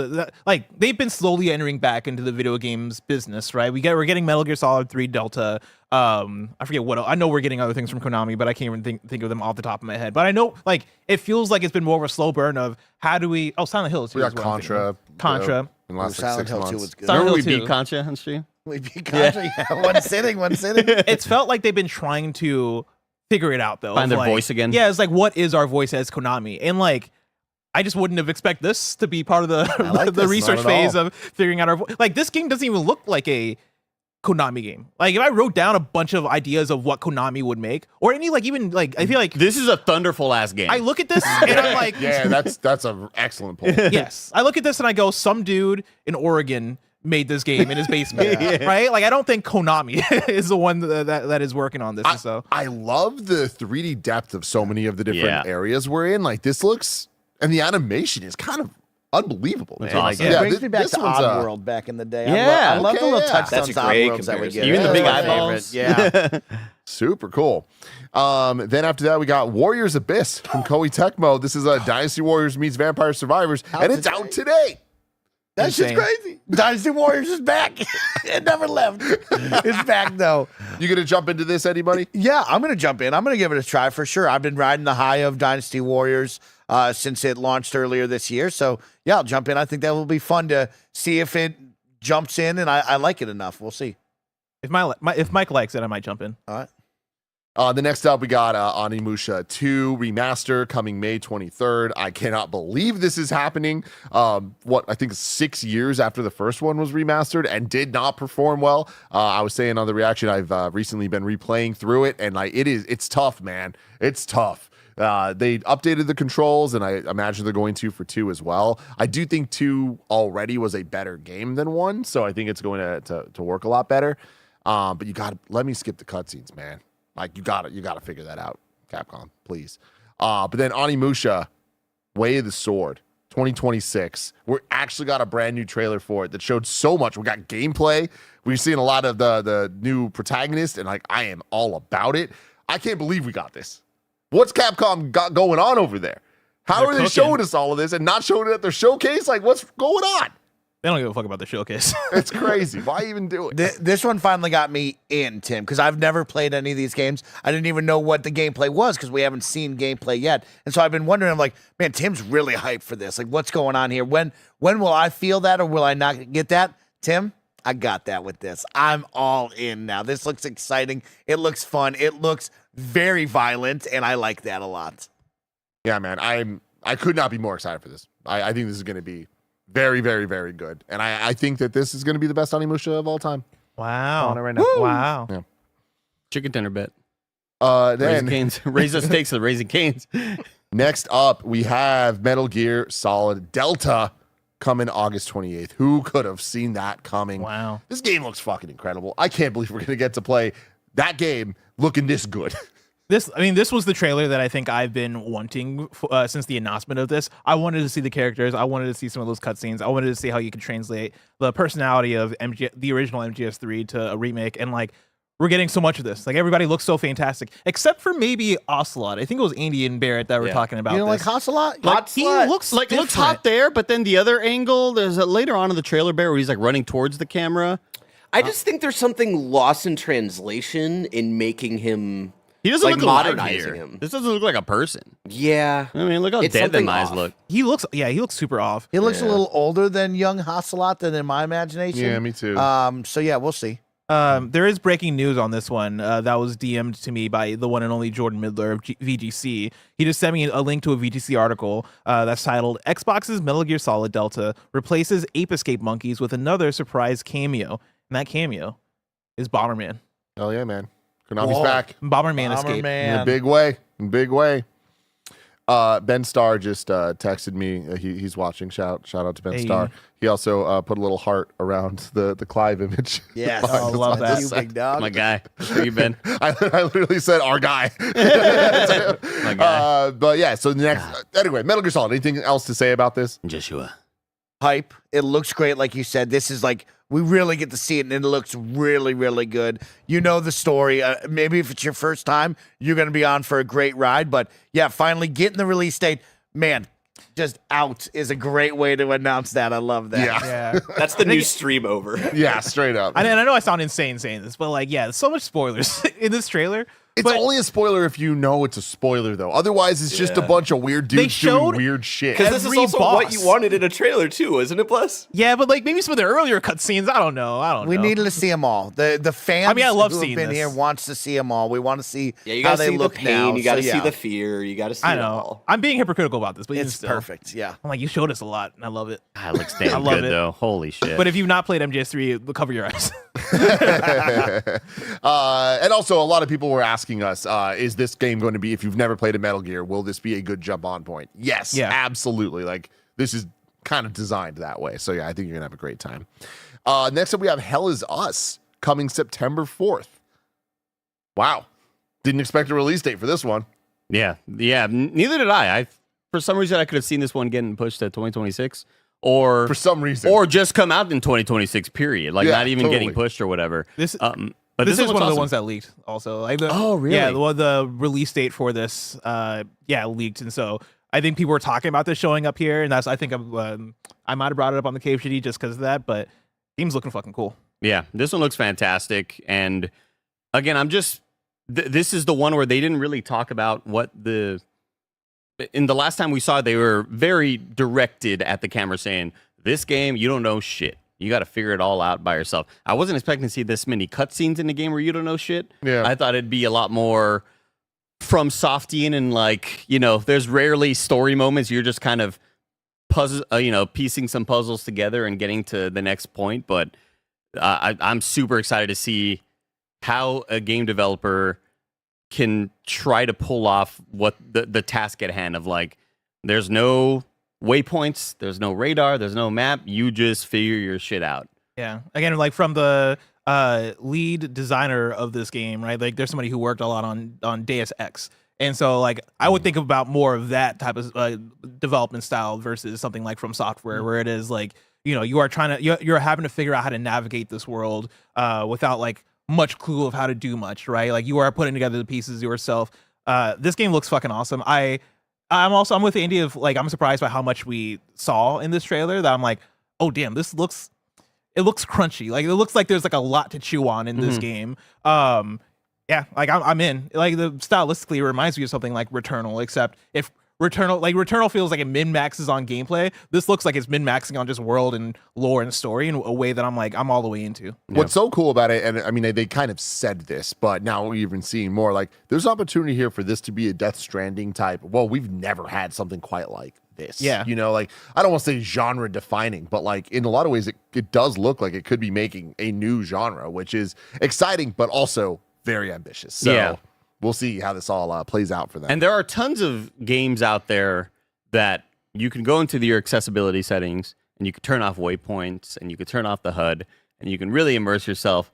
like they've been slowly entering back into the video games business, right? We're getting Metal Gear Solid 3 Delta. I forget what I know we're getting other things from Konami, but I can't even think of them off the top of my head. But I know like it feels like it's been more of a slow burn of how do we Silent Hill too. We got Contra. Contra. In the last Silent 6 Hill 2 months. was good. Remember we beat Contra on stream? We beat Contra, one sitting. It's felt like they've been trying to figure it out though. Find their voice again. Yeah, it's like what is our voice as Konami? And like I just wouldn't have expected this to be part of the research phase of figuring out our voice. Like this game doesn't even look like a Konami game. Like if I wrote down a bunch of ideas of what Konami would make, or any like even like I feel like this is a thunderful ass game. I look at this and I'm like, yeah, that's an excellent point. Yes, I look at this and I go, some dude in Oregon made this game in his basement, right? Like I don't think Konami is the one that is working on this. So I love the 3D depth of so many of the different areas we're in. Like this looks. And the animation is kind of unbelievable. Man. Awesome. It brings me back to Oddworld back in the day. I love the little touchstones Oddworlds that we get. Even the big eyeballs. Yeah. Super cool. Then after that, we got Warriors Abyss from Koei Tecmo. This is a Dynasty Warriors meets Vampire Survivors, and it's out today. That shit's crazy. Dynasty Warriors is back. It never left. It's back, though. You going to jump into this, anybody? Yeah, I'm going to jump in. I'm going to give it a try for sure. I've been riding the high of Dynasty Warriors since it launched earlier this year. So, yeah, I'll jump in. I think that will be fun to see if it jumps in, and I like it enough. We'll see. If Mike likes it, I might jump in. All right. The next up, we got Onimusha 2 Remaster coming May 23rd. I cannot believe this is happening. I think 6 years after the first one was remastered and did not perform well. I was saying on the reaction, I've recently been replaying through it, and it's tough, man. It's tough. They updated the controls, and I imagine they're going to for 2 as well. I do think 2 already was a better game than 1, so I think it's going to work a lot better. But you got to let me skip the cutscenes, man. Like you gotta figure that out, Capcom, please. But then Onimusha, Way of the Sword, 2026. We actually got a brand new trailer for it that showed so much. We got gameplay. We've seen a lot of the new protagonists, and like I am all about it. I can't believe we got this. What's Capcom got going on over there? How are they showing us all of this and not showing it at their showcase? Like, what's going on? They don't give a fuck about the showcase. It's crazy. Why even do it? This one finally got me in, Tim, because I've never played any of these games. I didn't even know what the gameplay was because we haven't seen gameplay yet. And so I've been wondering, I'm like, man, Tim's really hyped for this. Like, what's going on here? When will I feel that or will I not get that? Tim, I got that with this. I'm all in now. This looks exciting. It looks fun. It looks very violent, and I like that a lot. Yeah, man. I could not be more excited for this. I think this is going to be very, very, very good. And I think that this is going to be the best Onimusha of all time. Wow. On it right now. Wow. Yeah. Chicken dinner bet. Then Raising Cane's. Raise the stakes of Raising Cane's. Next up, we have Metal Gear Solid Delta coming August 28th. Who could have seen that coming? Wow. This game looks fucking incredible. I can't believe we're going to get to play that game looking this good. This was the trailer that I think I've been wanting since the announcement of this. I wanted to see the characters. I wanted to see some of those cutscenes. I wanted to see how you could translate the personality of the original MGS3 to a remake. And like, we're getting so much of this. Like, everybody looks so fantastic, except for maybe Ocelot. I think it was Andy and Barrett that were talking about. You don't this. like Ocelot? Like, he looks like looks hot there, but then the other angle, there's later on in the trailer, Bear, where he's like running towards the camera. I just think there's something lost in translation in making him. He doesn't like look alive modernizing here. him. This doesn't look like a person. Yeah. I mean, look how It's dead them something eyes off. look. He looks super off. He looks a little older than young Ocelot than in my imagination. Yeah, me too. So yeah, we'll see. There is breaking news on this one that was DM'd to me by the one and only Jordan Midler of VGC. He just sent me a link to a VGC article that's titled Xbox's Metal Gear Solid Delta replaces Ape Escape monkeys with another surprise cameo. And that cameo is Bomberman. Hell yeah, man. Konami's back. Bomberman Escape. In a big way. In a big way. Ben Starr just texted me. He's watching. Shout out to Ben Starr. He also put a little heart around the Clive image. Yes. Oh, love that. You big dog. My guy. Where you been? I literally said our guy. My guy. But yeah, so the next anyway, Metal Gear Solid. Anything else to say about this? Joshua. Hype. It looks great, like you said. This is like we really get to see it, and it looks really, really good. You know the story. Maybe if it's your first time, you're going to be on for a great ride. But yeah, finally getting the release date, man. Just out is a great way to announce that. I love that. Yeah. That's the new stream over. Yeah, straight up. I know I sound insane saying this, but like, yeah, there's so much spoilers in this trailer. It's only a spoiler if you know it's a spoiler, though. Otherwise, it's just a bunch of weird dudes doing weird shit. Because this is also what you wanted in a trailer, too, isn't it, Bless? Yeah, but like maybe some of the earlier cutscenes, I don't know. We needed to see them all. The fans I love who have seeing been this. here wants to see them all. We want to see Yeah, you how gotta they see the look pain, now. you gotta So, see yeah. the fear, you gotta see I it know. all. I'm being hypocritical about this, but even It's still, perfect. Yeah. I'm like, you showed us a lot, and I love it. That looks damn I love good, it. though. Holy shit. But if you've not played MGS3, cover your eyes. And also, a lot of people were asking us, is this game going to be, if you've never played a Metal Gear, will this be a good jump on point? Yes, absolutely. Like, this is kind of designed that way. So, yeah, I think you're going to have a great time. Next up, we have Hell Is Us coming September 4th. Wow. Didn't expect a release date for this one. Yeah. Neither did I. For some reason, I could have seen this one getting pushed to 2026. Or for some reason. Or just come out in 2026, period. Like, not even getting totally. pushed or whatever. But this is one of the awesome. ones that leaked also. Like Oh, really? Yeah, the release date for this leaked. And so I think people were talking about this showing up here. And that's, I think I might have brought it up on the Cave Shitty just because of that. But game's looking fucking cool. Yeah, this one looks fantastic. And again, I'm just... this is the one where they didn't really talk about what the... In the last time we saw it, they were very directed at the camera saying, this game, you don't know shit. You got to figure it all out by yourself. I wasn't expecting to see this many cutscenes in the game where you don't know shit. Yeah. I thought it'd be a lot more from Softian and like, there's rarely story moments. You're just kind of piecing some puzzles together and getting to the next point. But I'm super excited to see how a game developer can try to pull off what the task at hand of like, there's no waypoints, there's no radar, there's no map. You just figure your shit out. Yeah. Again, like from the lead designer of this game, right? Like there's somebody who worked a lot on Deus Ex. And so like I would think about more of that type of development style versus something like From Software, where it is like, you are you're having to figure out how to navigate this world without like much clue of how to do much, right? Like you are putting together the pieces yourself. This game looks fucking awesome. I'm with Andy of like, I'm surprised by how much we saw in this trailer that I'm like, oh damn, it looks crunchy. Like it looks like there's like a lot to chew on in this game. Yeah, like I'm in. Like the stylistically it reminds me of something like Returnal, except if Returnal feels like it min-maxes on gameplay, this looks like it's min-maxing on just world and lore and story in a way that I'm like, I'm all the way into. What's so cool about it, and I mean, they kind of said this, but now we're even seeing more, like, there's opportunity here for this to be a Death Stranding type. Well, we've never had something quite like this. Yeah. Like, I don't want to say genre defining, but like, in a lot of ways, it does look like it could be making a new genre, which is exciting, but also very ambitious. So, yeah. We'll see how this all plays out for them. And there are tons of games out there that you can go into your accessibility settings and you can turn off waypoints and you can turn off the HUD and you can really immerse yourself.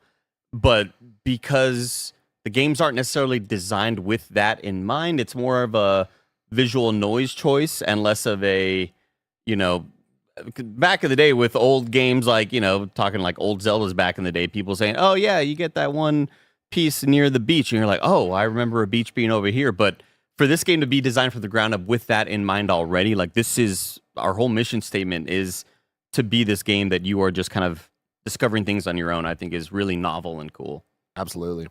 But because the games aren't necessarily designed with that in mind, it's more of a visual noise choice and less of a, back in the day with old games like, talking like old Zeldas back in the day, people saying, oh yeah, you get that one piece near the beach and you're like, oh, I remember a beach being over here. But for this game to be designed from the ground up with that in mind already, like this is our whole mission statement is to be this game that you are just kind of discovering things on your own. I think is really novel and cool. Absolutely.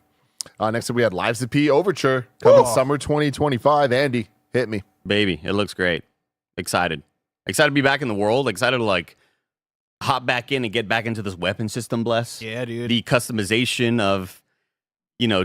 Next up we had Lives of P Overture coming summer 2025. Andy, hit me. Baby, it looks great. Excited to be back in the world. Excited to like hop back in and get back into this weapon system. Bless. Yeah, dude. The customization of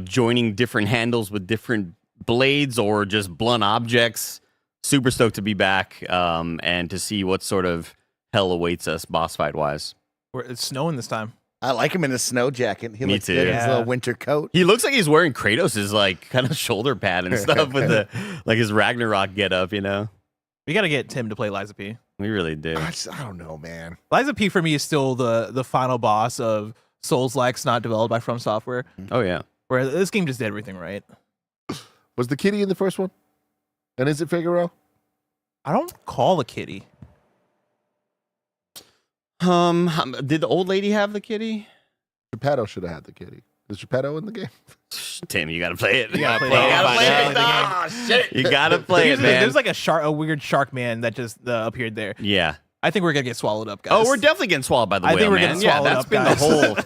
joining different handles with different blades or just blunt objects. Super stoked to be back and to see what sort of hell awaits us boss fight wise. It's snowing this time. I like him in his snow jacket. He Me looks too. good in his Yeah. little winter coat. He looks like he's wearing Kratos' like kind of shoulder pad and stuff with the like his Ragnarok get up, We got to get Tim to play Liza P. We really do. I don't know, man. Liza P for me is still the final boss of Souls-likes not developed by From Software, Oh yeah. where this game just did everything right. Was the kitty in the first one? And is it Figaro? I don't call a kitty. Did the old lady have the kitty? Geppetto should have had the kitty. Is Geppetto in the game? Tim, you gotta play it. You gotta gotta play play it. it. You gotta play Yeah, it. the Oh, shit. You gotta play it, man. There's like a weird shark man that just appeared there. Yeah. I think we're gonna get swallowed up, guys. Oh, we're definitely getting swallowed by the whale, I think we're man. getting Yeah, swallowed that's up, been guys. the whole.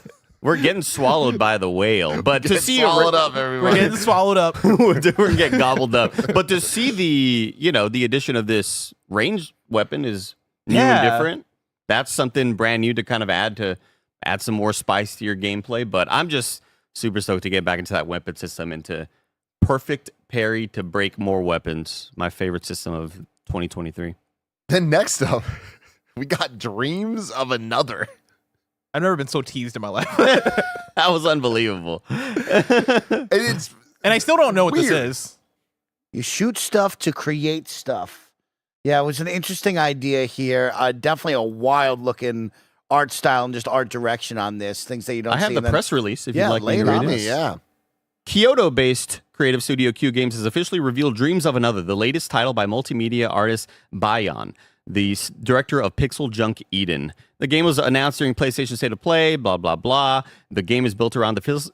We're getting swallowed by the whale, but to see swallowed up, everyone. We're getting swallowed up. we're getting gobbled up. But to see the addition of this ranged weapon is new and Yeah. different. That's something brand new to kind of add some more spice to your gameplay. But I'm just super stoked to get back into that weapon system and to perfect parry to break more weapons. My favorite system of 2023. Then next up, we got Dreams of Another. I've never been so teased in my life. That was unbelievable. And it's And I still don't know what Weird. this is. You shoot stuff to create stuff. Yeah, it was an interesting idea here. Definitely a wild looking art style and just art direction on this. Things that you don't I have see. the and then- press release if Yeah, you'd like lay me it to on read me. it. yeah. Kyoto-based creative studio Q Games has officially revealed Dreams of Another, the latest title by multimedia artist Bayon, the director of Pixel Junk Eden. The game was announced during PlayStation State of Play, blah, blah, blah. The game is built around the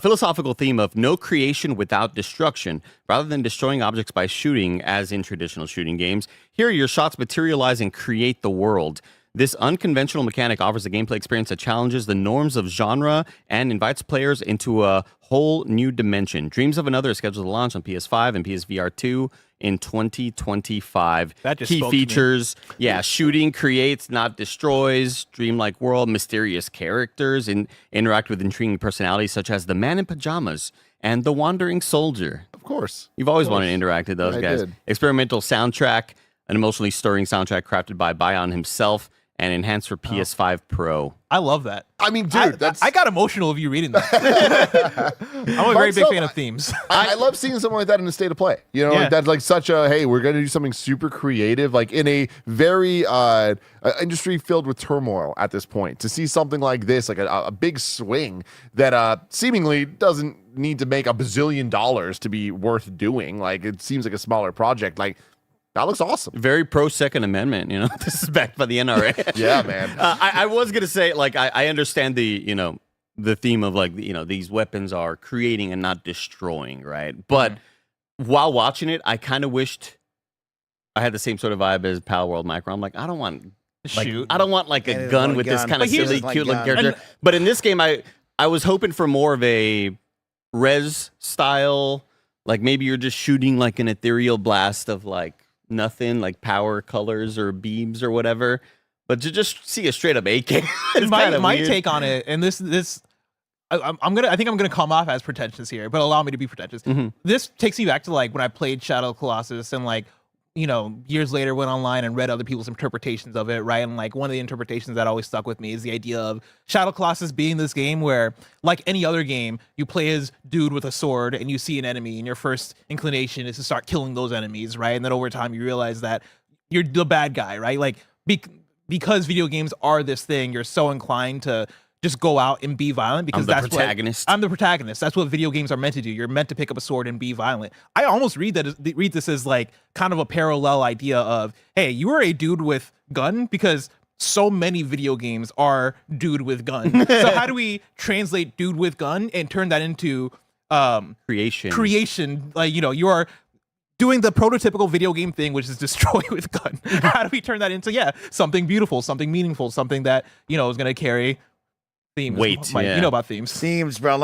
philosophical theme of no creation without destruction. Rather than destroying objects by shooting, as in traditional shooting games, here your shots materialize and create the world. This unconventional mechanic offers a gameplay experience that challenges the norms of genre and invites players into a whole new dimension. Dreams of Another is scheduled to launch on PS5 and PSVR 2 in 2025. That just Key spoke to me. features, shooting, creates, not destroys, dreamlike world, mysterious characters, and interact with intriguing personalities such as the Man in Pajamas and the Wandering Soldier. Of course. You've always wanted to interact with those guys. Did. Experimental soundtrack, an emotionally stirring soundtrack crafted by Bion himself and enhanced for PS5 Pro. I love that. I mean, dude, I got emotional of you reading that. I'm a very big fan of themes. I love seeing something like that in a state of play. You know, like that's like such a, hey, we're going to do something super creative, like in a very industry filled with turmoil at this point. To see something like this, like a big swing that seemingly doesn't need to make $1 bazillion to be worth doing. Like, it seems like a smaller project. Like, that looks awesome. Very pro Second Amendment, you know. This is backed by the NRA. Yeah, man. I was gonna say, like, I understand the theme of like, these weapons are creating and not destroying, right? But while watching it, I kind of wished I had the same sort of vibe as Pal World Micro. I'm like, I don't want like a gun with this kind of silly, cute looking character. But in this game, I was hoping for more of a res style, like maybe you're just shooting like an ethereal blast of like nothing, like power colors or beams or whatever, but to just see a straight up AK. my take on it, and this I think I'm gonna come off as pretentious here, but allow me to be pretentious. This takes me back to like when I played Shadow of the Colossus and like, years later went online and read other people's interpretations of it, right? And like one of the interpretations that always stuck with me is the idea of Shadow of the Colossus being this game where, like any other game, you play as dude with a sword and you see an enemy and your first inclination is to start killing those enemies, right? And then over time you realize that you're the bad guy, right? Like because video games are this thing, you're so inclined to just go out and be violent because I'm the protagonist. I'm the protagonist. That's what video games are meant to do. You're meant to pick up a sword and be violent. I almost read this as like kind of a parallel idea of, hey, you are a dude with gun because so many video games are dude with gun. So how do we translate dude with gun and turn that into creation? Like, you are doing the prototypical video game thing, which is destroy with gun. How do we turn that into something beautiful, something meaningful, something that is going to carry themes. Mike, you know about themes. Themes, bro.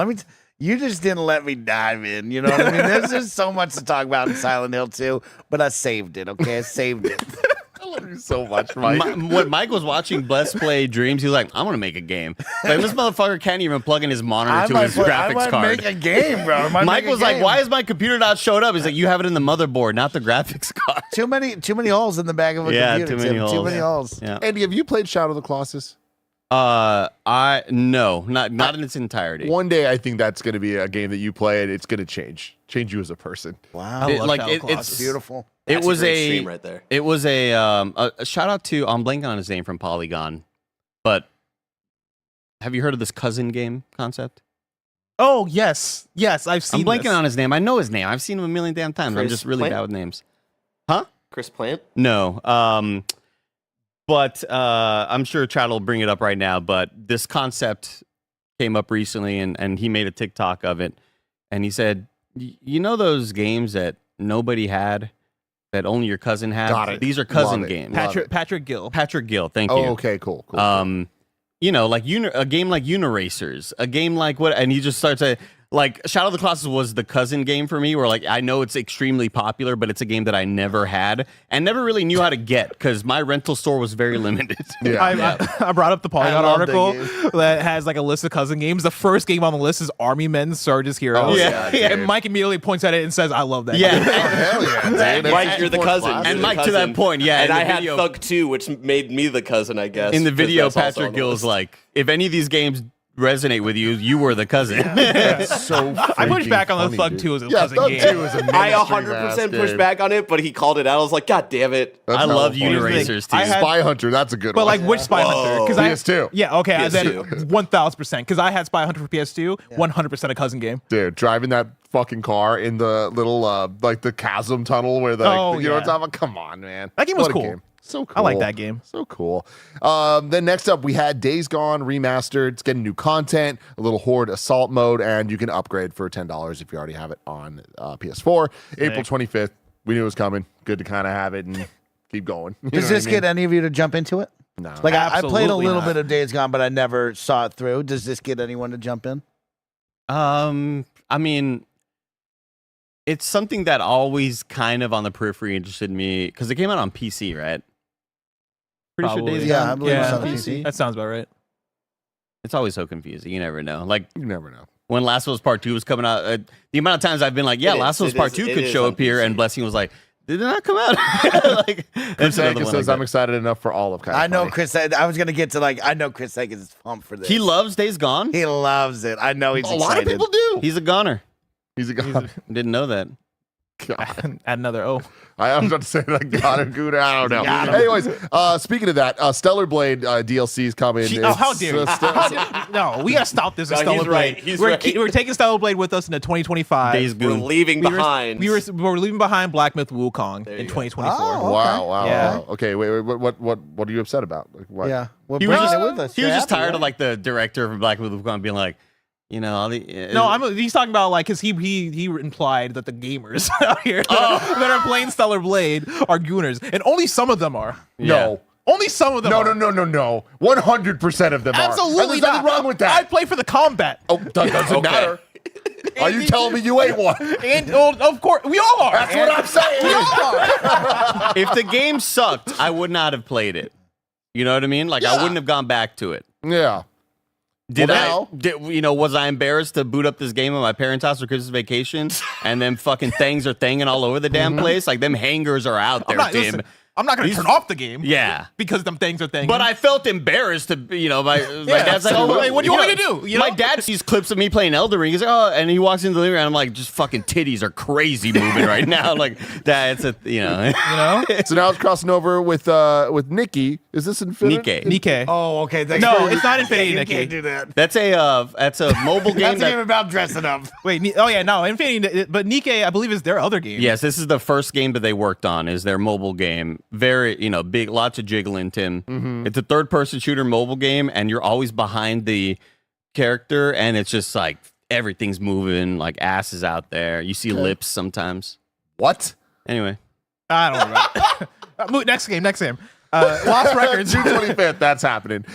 You just didn't let me dive in. You know what I mean? There's just so much to talk about in Silent Hill 2, but I saved it, okay? I saved it. I love you so much, Mike. When Mike was watching Bless play Dreams, he was like, I'm going to make a game. Like, this motherfucker can't even plug in his monitor to his graphics card. I might make a game, bro. Mike was like, why is my computer not showed up? He's like, you have it in the motherboard, not the graphics card. Too many holes in the back of a computer. Too many holes. Yeah. Andy, have you played Shadow of the Colossus? No, not in its entirety. One day, I think that's going to be a game that you play, and it's going to change you as a person. Wow, it's beautiful. That's a great stream right there. It was a shout out to, I'm blanking on his name from Polygon, but have you heard of this cousin game concept? Oh yes, I've seen. I'm blanking on his name. I know his name. I've seen him a million damn times. I'm just really bad with names. Huh? Chris Plant? No. But I'm sure Chad will bring it up right now. But this concept came up recently, and he made a TikTok of it. And he said, you know those games that nobody had, that only your cousin had? Got it. These are cousin games. Patrick Gill. Patrick Gill, thank you. Oh, okay, cool. Like a game like Uniracers, a game like what? And he just starts to, like, Shadow of the Colossus was the cousin game for me, where like I know it's extremely popular, but it's a game that I never had and never really knew how to get because my rental store was very limited. I brought up the Polygon article that has like a list of cousin games. The first game on the list is Army Men Sarge's Heroes. And Mike immediately points at it and says, "I love that." Yeah, game. Hell yeah, dude. Mike, you're the cousin. And Mike, to that point, and I had Thug 2, which made me the cousin, I guess. In the video, Patrick Gill's like, if any of these games resonate with you, you were the cousin. So I push back on the Thug 2 as a cousin game. I 100% pushed back on it, but he called it out. I was like, God damn it. I love Uniracers too. Spy Hunter, that's a good one. But like, which Spy Hunter? PS2. Yeah, okay, PS2. then 1000%. Because I had Spy Hunter for PS2, 100% a cousin game. Dude, driving that fucking car in the little like the chasm tunnel where the you know what I'm talking about? Come on, man. That game was What a cool. game. So cool. I like that game. So cool. Then next up, we had Days Gone Remastered. It's getting new content, a little Horde Assault mode, and you can upgrade for $10 if you already have it on PS4. April 25th. We knew it was coming. Good to kind of have it and keep going. Does this get any of you to jump into it? No. Like I played a Absolutely little not. bit of Days Gone, but I never saw it through. Does this get anyone to jump in? I mean, it's something that always kind of on the periphery interested me because it came out on PC, right? Pretty sure Probably. Days Yeah, I Gone. believe it's Yeah, on the PC. that sounds about right. It's always so confusing. You never know. Like You never know. when Last of Us Part 2 was coming out, the amount of times I've been like, yeah, It is. Last of Us It Part is. 2 It could is show on up here, PC. and Blessing was like, did it not come out? Like, Chris that's another Hagen one says, like I'm that. excited enough for all of kind of I know funny. Chris. I was gonna get to I know Chris Hagen is pumped for this. He loves Days Gone. He loves it. I know he's A excited. lot of people do. He's a goner. He's a god. Didn't know that. God. Add another O. I was about to say like God or Gooner. I don't know. Anyways, speaking of that, Stellar Blade DLC is coming. Oh, how dare you? No, we gotta stop this. No, with Stellar he's Blade. right. He's we're, right. we're taking Stellar Blade with us into 2025. Days We're Goon. leaving We were- behind. We're leaving behind Black Myth Wukong in you go. 2024. Oh, Wow. Yeah. Okay, wait. What are you upset about? Like, what? Yeah, we're He bringing was, it with us. he was You're just happy, tired right? of like the director of Black Myth Wukong being like, you know, all the No, he's talking about like because he implied that the gamers out here that are playing Stellar Blade are gooners, and only some of them are. No. Only some of them. No, are. no. 100% of them are. Absolutely And there's not. nothing wrong with I that. play for the combat. Oh, that doesn't Okay. matter. Are you telling me you ain't one? And of course, we all are. That's what I'm saying. We all are. if the game sucked, I would not have played it. You know what I mean? Like I wouldn't have gone back to it. Yeah. Did Well, was I embarrassed to boot up this game at my parents' house for Christmas vacation and then fucking things are thanging all over the damn place? Like them hangers are out there, Tim. Listen, I'm not going to turn off the game. Yeah. Because them things are things. But I felt embarrassed to, my dad's like, absolutely. What do you want me to do? You My know? dad sees clips of me playing Elden Ring. He's like, oh, and he walks into the living room and I'm like, just fucking titties are crazy moving right now. Like, that's a, You know? So now it's crossing over with Nikki. Is this Infinity? Nikkei. Oh, okay. Thanks No, for- it's not Infinity You Nikki. can't do that. That's a mobile game That's a game about dressing up. Wait, no, Infinity, but Nikkei, I believe, is their other game. Yes, this is the first game that they worked on. Is their mobile game. Very, big, lots of jiggling, Tim. It's a third-person shooter mobile game, and you're always behind the character, and it's just like everything's moving, like ass is out there. You see lips sometimes. What? Anyway, I don't know. Next game. Lost Records. June 25th, that's happening.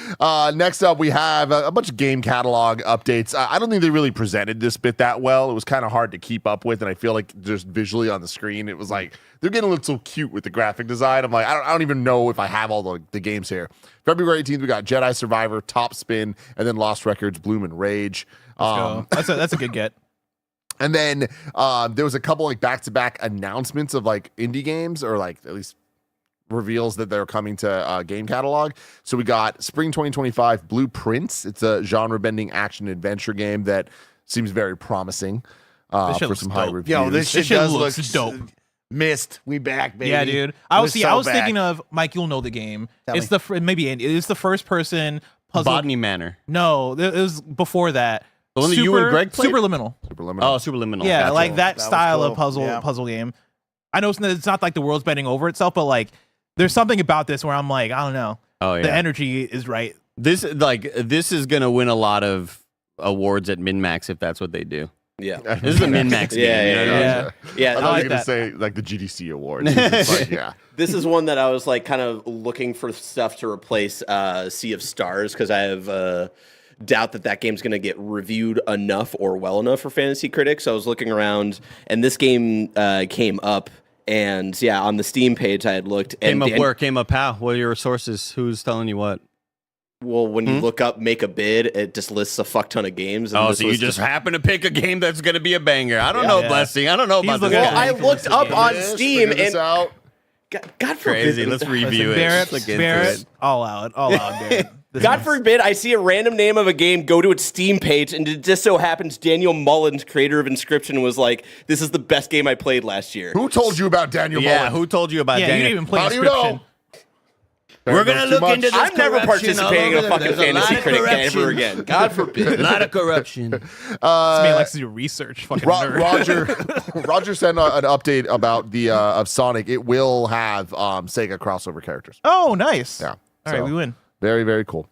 Next up, we have a bunch of game catalog updates. I don't think they really presented this bit that well. It was kind of hard to keep up with, and I feel like just visually on the screen, it was like they're getting a little so cute with the graphic design. I'm like, I don't even know if I have all the games here. February 18th, we got Jedi Survivor, Top Spin, and then Lost Records, Bloom and Rage. That's a good get. And then there was a couple like back-to-back announcements of like indie games, or like at least reveals that they're coming to game catalog. So we got spring 2025 Blueprints. It's a genre-bending action adventure game that seems very promising This shit for looks some high dope. reviews. Yo, this shit shit does looks look dope. Missed. We back, baby. Yeah, dude. I was so back. thinking of Mike. You'll know the game. Tell It's me. maybe Andy. It's the first person puzzle. Botany Manor. No, it was before that. The one that you and Greg played? Superliminal. Superliminal. Oh, Superliminal. Yeah, Gotcha. like that was style cool. of puzzle game. I know it's not like the world's bending over itself, but like there's something about this where I'm like, I don't know. Oh, yeah. The energy is right. This is gonna win a lot of awards at MinMax if that's what they do. Yeah. This is a MinMax game. Yeah, you know what I mean? Yeah. Yeah, I thought I you like were going that. to say like the GDC Awards. It's like, yeah. This is one that I was like kind of looking for stuff to replace Sea of Stars because I have doubt that game's going to get reviewed enough or well enough for fantasy critics. So I was looking around, and this game came up, and yeah, on the Steam page I had looked. Came And up where? Came up how? What are your sources? Who's telling you what? Well, when you look up make a bid, it just lists a fuck ton of games. And Oh, this so you was just happen to pick a game that's going to be a banger. I don't know, Yeah. Blessing. I don't know He's about this looking Well, at guy. I looked up on Yes, Steam, figure this and out. God forbid. Crazy. Let's review it. Barrett, Let's look into Barrett, it. all out, Barrett. God forbid I see a random name of a game, go to its Steam page, and it just so happens Daniel Mullins, creator of Inscription, was like, this is the best game I played last year. Who told you about Daniel Yeah, Mullen? who told you about Yeah, you Daniel? didn't even play How do you Inscription. know? We're going to look into this I'm never corruption all participating in over a fucking There's a lot fantasy of critic corruption. ever again. God A forbid. lot of corruption. This man likes to do research. Fucking nerd. Roger sent an update about the of Sonic. It will have Sega crossover characters. Oh, nice. Yeah. All right, So, we win. Very, very cool.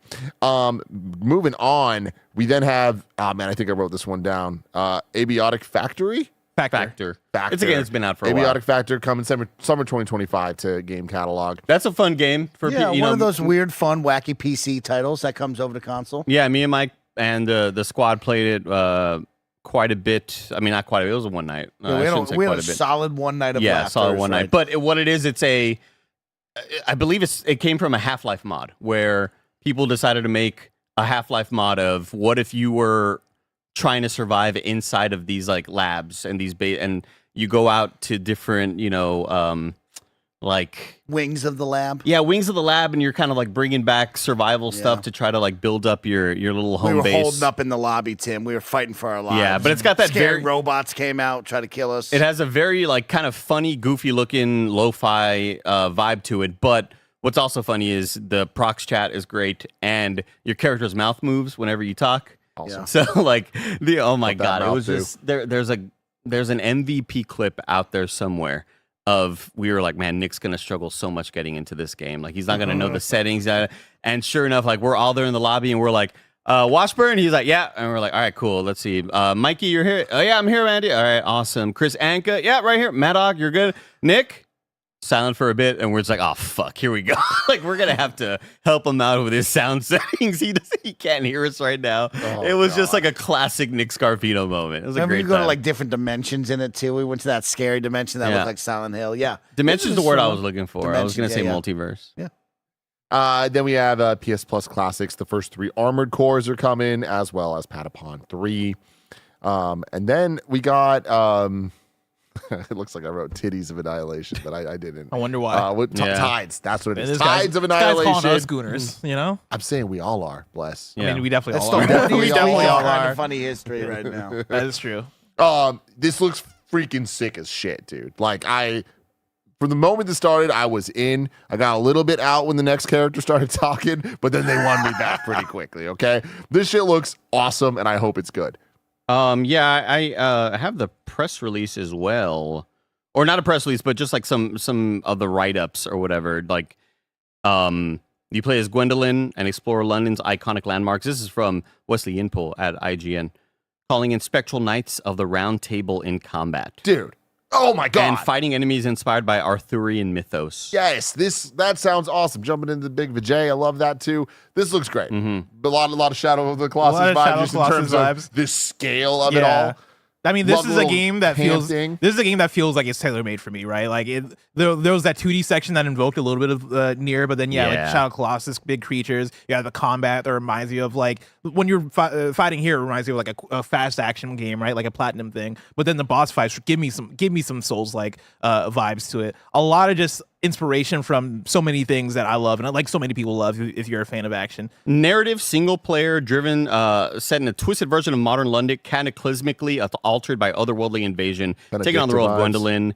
Moving on, we then have, I think I wrote this one down. Abiotic Factory. Factor. It's been out for a while. Abiotic Factor coming summer 2025 to Game Catalog. That's a fun game for one of those weird, fun, wacky PC titles that comes over to console. Yeah, me and Mike and the squad played it quite a bit. I mean, not quite a bit. It was a one night. We had a solid one night of laughter. Solid one night. But what it is, I believe it came from a Half-Life mod where people decided to make a Half-Life mod of what if you were trying to survive inside of these like labs and these and you go out to different, like wings of the lab. Yeah, wings of the lab, and you're kind of like bringing back survival stuff to try to like build up your little home base. We were holding up in the lobby, Tim. We were fighting for our lives. Yeah, but it's got that scary robots came out, try to kill us. It has a very like kind of funny, goofy looking lo-fi vibe to it. But what's also funny is the prox chat is great, and your character's mouth moves whenever you talk. Awesome. So like oh my god, it was just there's an MVP clip out there somewhere of we were like, man, Nick's gonna struggle so much getting into this game. Like he's not gonna know the settings. And sure enough, like we're all there in the lobby and we're like, Washburn, he's like, yeah, and we're like, all right, cool. Let's see. Mikey, you're here. Oh yeah, I'm here, Andy. All right, awesome. Chris Anka, yeah, right here. Maddock, you're good. Nick, silent for a bit, and we're just like, oh fuck, here we go. Like we're gonna have to help him out with his sound settings. He can't hear us right now. It was just like a classic Nick Scarpino moment. It was a great we go time. to like different dimensions in it too. We went to that scary dimension that looked like Silent Hill. Yeah, Dimension's the word I was looking for. I was gonna say multiverse. Yeah. Then we have PS Plus Classics. The first 3 Armored Cores are coming, as well as Patapon 3. And then we got it looks like I wrote Titties of Annihilation, but I didn't. I wonder why. Tides. That's what it is. Man, Tides of Annihilation. Calling us gooners, I'm saying we all are. Bless. I mean, we definitely That's all are. we definitely all are. are. Funny history right now. That is true. This looks freaking sick as shit, dude. Like from the moment this started, I was in. I got a little bit out when the next character started talking, but then they won me back pretty quickly. Okay, this shit looks awesome, and I hope it's good. I have the press release as well, or not a press release, but just like some of the write-ups or whatever. Like, you play as Gwendolyn and explore London's iconic landmarks. This is from Wesley Inpol at IGN, calling in spectral knights of the Round Table in combat, dude. Oh my god! And fighting enemies inspired by Arthurian mythos. Yes, that sounds awesome. Jumping into the big Vijay, I love that too. This looks great. A lot of Shadow of the Colossus vibes just in terms of the scale of it all. I mean, this is a game that feels like it's tailor-made for me, right? Like there was that 2D section that invoked a little bit of Nier, but then like Shadow of Colossus, big creatures. You have the combat that reminds you of like when you're fighting here, it reminds you of like a fast action game, right? Like a Platinum thing. But then the boss fights give me some Souls like vibes to it. A lot of just inspiration from so many things that I love and like so many people love if you're a fan of action. Narrative, single player driven, set in a twisted version of modern London, cataclysmically altered by otherworldly invasion, taking on the role of Gwendolyn.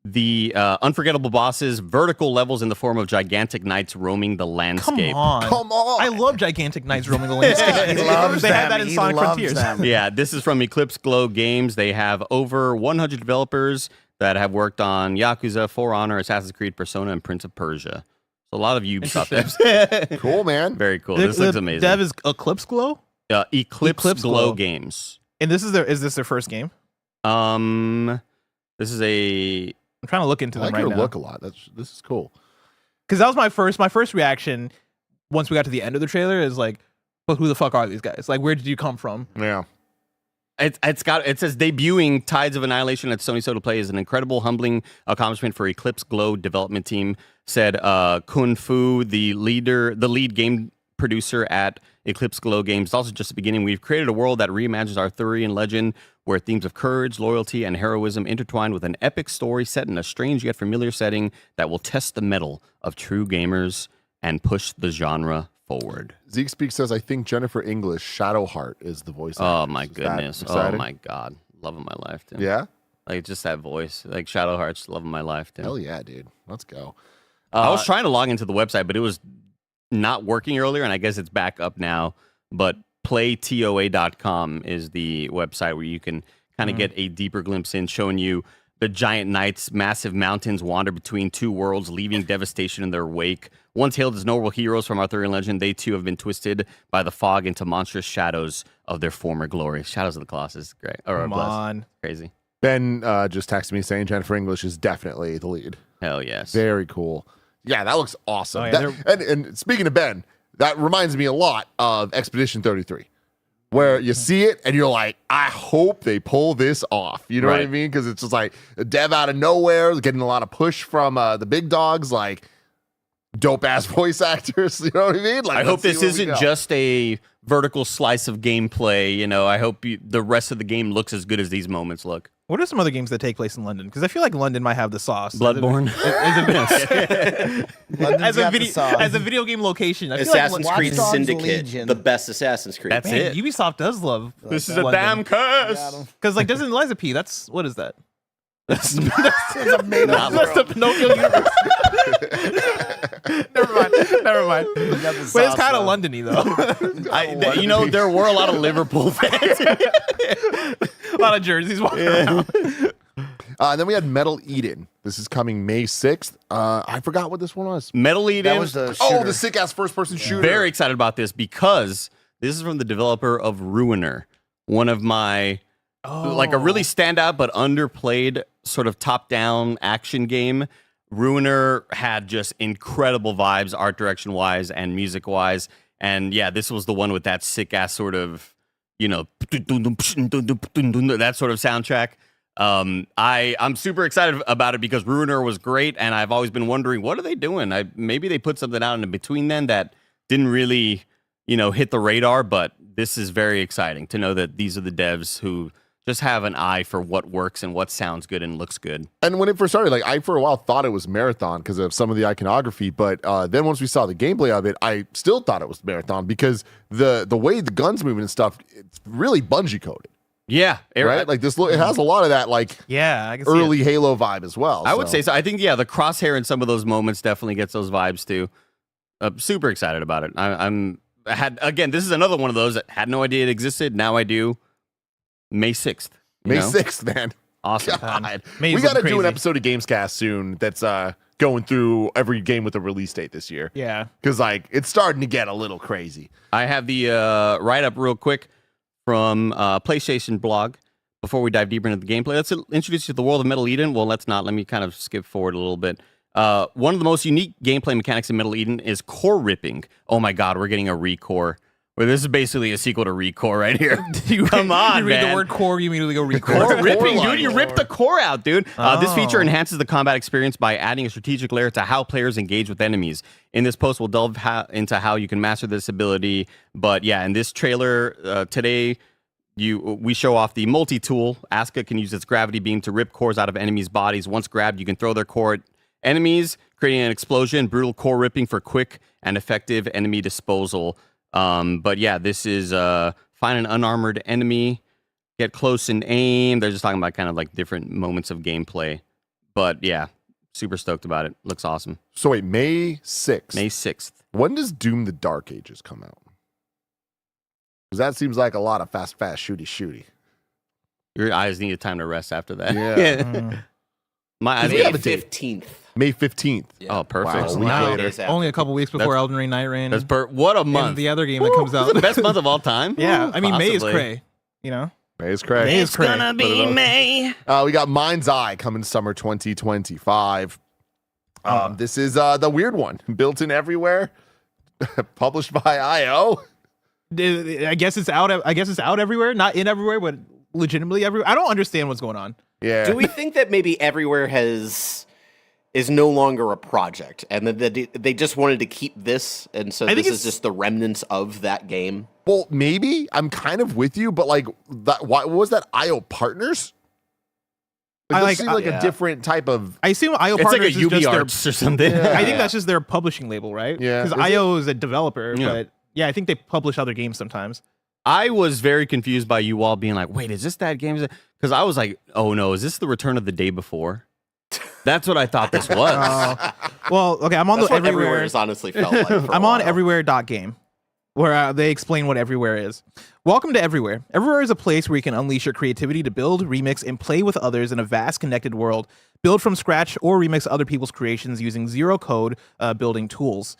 The unforgettable bosses, vertical levels in the form of gigantic knights roaming the landscape. Come on. I love gigantic knights roaming the landscape. He loves they had them. that in He Sonic loves Frontiers. them. Yeah, this is from Eclipse Glow Games. They have over 100 developers that have worked on Yakuza, For Honor, Assassin's Creed, Persona, and Prince of Persia. So a lot of Ubisoft devs. Cool, man. Very cool. This looks amazing. Dev is Eclipse Glow? Eclipse Glow Games. And is this their first game? This is a... I'm trying to look into them right now. I like your look a lot. This is cool. Because that was my first reaction once we got to the end of the trailer is like, but who the fuck are these guys? Like, where did you come from? Yeah. It says debuting Tides of Annihilation at Sony So Play is an incredible, humbling accomplishment for Eclipse Glow development team, said Kun Fu, the lead game producer at Eclipse Glow Games. It's also just the beginning. We've created a world that reimagines Arthurian legend, where themes of courage, loyalty, and heroism intertwine with an epic story set in a strange yet familiar setting that will test the mettle of true gamers and push the genre forward. Zeke Speak says, I think Jennifer English, Shadowheart, is the voice. Oh my goodness. Oh my god. Love of my life, Tim. Yeah? Like just that voice. Like Shadowheart's love of my life, Tim. Hell yeah, dude. Let's go. I was trying to log into the website, but it was not working earlier, and I guess it's back up now. But playtoa.com is the website where you can kind of get a deeper glimpse in, showing you The giant knights, massive mountains wander between two worlds, leaving devastation in their wake. Once hailed as noble heroes from Arthurian legend, they too have been twisted by the fog into monstrous shadows of their former glory. Shadows of the Colossus, great. Come on. Crazy. Ben just texted me saying Jennifer English is definitely the lead. Hell yes. Very cool. Yeah, that looks awesome. Oh, yeah, and speaking of Ben, that reminds me a lot of Expedition 33. Where you see it and you're like, I hope they pull this off. You know what I mean? Because it's just like a dev out of nowhere, getting a lot of push from the big dogs, like dope ass voice actors. You know what I mean? Like, I hope this isn't just a vertical slice of gameplay. You know, I hope the rest of the game looks as good as these moments look. What are some other games that take place in London? Because I feel like London might have the sauce. Bloodborne. As a video game location. I feel Assassin's like Creed Dogs Syndicate, Legion. the best Assassin's Creed. That's Man, it. Ubisoft does love. This is a damn curse. Because like, doesn't Liza P? That's what is that? It's a made up That's the Pinocchio universe. Never mind. But it's kind of London-y though. You know, there were a lot of Liverpool fans. A lot of jerseys walking around. Then we had Metal Eden. This is coming May 6th. I forgot what this one was. Metal Eden. That was the shooter. The sick ass first person shooter. Very excited about this because this is from the developer of Ruiner, one of my like a really standout but underplayed sort of top-down action game. Ruiner had just incredible vibes, art direction wise and music wise, and yeah, this was the one with that sick ass sort of, you know, that sort of soundtrack. I'm super excited about it because Ruiner was great, and I've always been wondering, what are they doing? Maybe they put something out in between then that didn't really, you know, hit the radar, but this is very exciting to know that these are the devs who just have an eye for what works and what sounds good and looks good. And when it first started, like I for a while thought it was Marathon because of some of the iconography, but then once we saw the gameplay of it, I still thought it was Marathon because the way the guns move and stuff, it's really Bungie coded. Yeah, right. Like this, it has a lot of that like I can see early Halo vibe as well. I would say so. I think the crosshair in some of those moments definitely gets those vibes too. Super excited about it. This is another one of those that had no idea it existed. Now I do. May 6th. May 6th, man. Awesome. God. We got to do an episode of Gamescast soon that's going through every game with a release date this year. Yeah. Because like it's starting to get a little crazy. I have the write-up real quick from PlayStation blog before we dive deeper into the gameplay. Let's introduce you to the world of Metal Eden. Well, let's not. Let me kind of skip forward a little bit. One of the most unique gameplay mechanics in Metal Eden is core ripping. Oh my God, we're getting a recore. Well, this is basically a sequel to Recore right here. Come on, you read man. the word core, you immediately go Recore. Core ripping, dude. You rip the core out, dude. This feature enhances the combat experience by adding a strategic layer to how players engage with enemies. In this post, we'll delve into how you can master this ability. But yeah, in this trailer today, we show off the multi-tool. Asuka can use its gravity beam to rip cores out of enemies' bodies. Once grabbed, you can throw their core at enemies, creating an explosion. Brutal core ripping for quick and effective enemy disposal. But yeah, this is find an unarmored enemy, get close and aim. They're just talking about kind of like different moments of gameplay. But yeah, super stoked about it. Looks awesome. So wait, May 6th. May 6th. When does Doom the Dark Ages come out? Because that seems like a lot of fast, shooty. Your eyes need time to rest after that. Yeah. My eyes May 15th. May 15th. Yeah. Oh, perfect. Wow, Only a couple weeks before Elden Ring Night Rain. What a month. And the other game that comes out. The best month of all time? Yeah. I mean, Possibly. May is cray, you know? May is cray. May is cray. Gonna be May. We got Mindseye coming summer 2025. This is the weird one. Built in everywhere. Published by IO. I guess it's out everywhere. Not in everywhere, but legitimately everywhere. I don't understand what's going on. Yeah. Do we think that maybe everywhere is no longer a project, and that they just wanted to keep this, and so this is just the remnants of that game? Well, maybe. I'm kind of with you, but like, what was that? IO Partners? Like, seems like a different type of. I assume IO It's Partners like a is just UbiArts or something. Yeah. I think that's just their publishing label, right? Yeah. Because IO is a developer, but yeah, I think they publish other games sometimes. I was very confused by you all being like, wait, is this that game? Because I was like, oh no, is this the Return of the Day Before? That's what I thought this was. Well, okay, I'm on That's the what everywhere. has honestly felt like. I'm on everywhere.game. where they explain what Everywhere is. Welcome to Everywhere. Everywhere is a place where you can unleash your creativity to build, remix, and play with others in a vast connected world. Build from scratch or remix other people's creations using zero code building tools.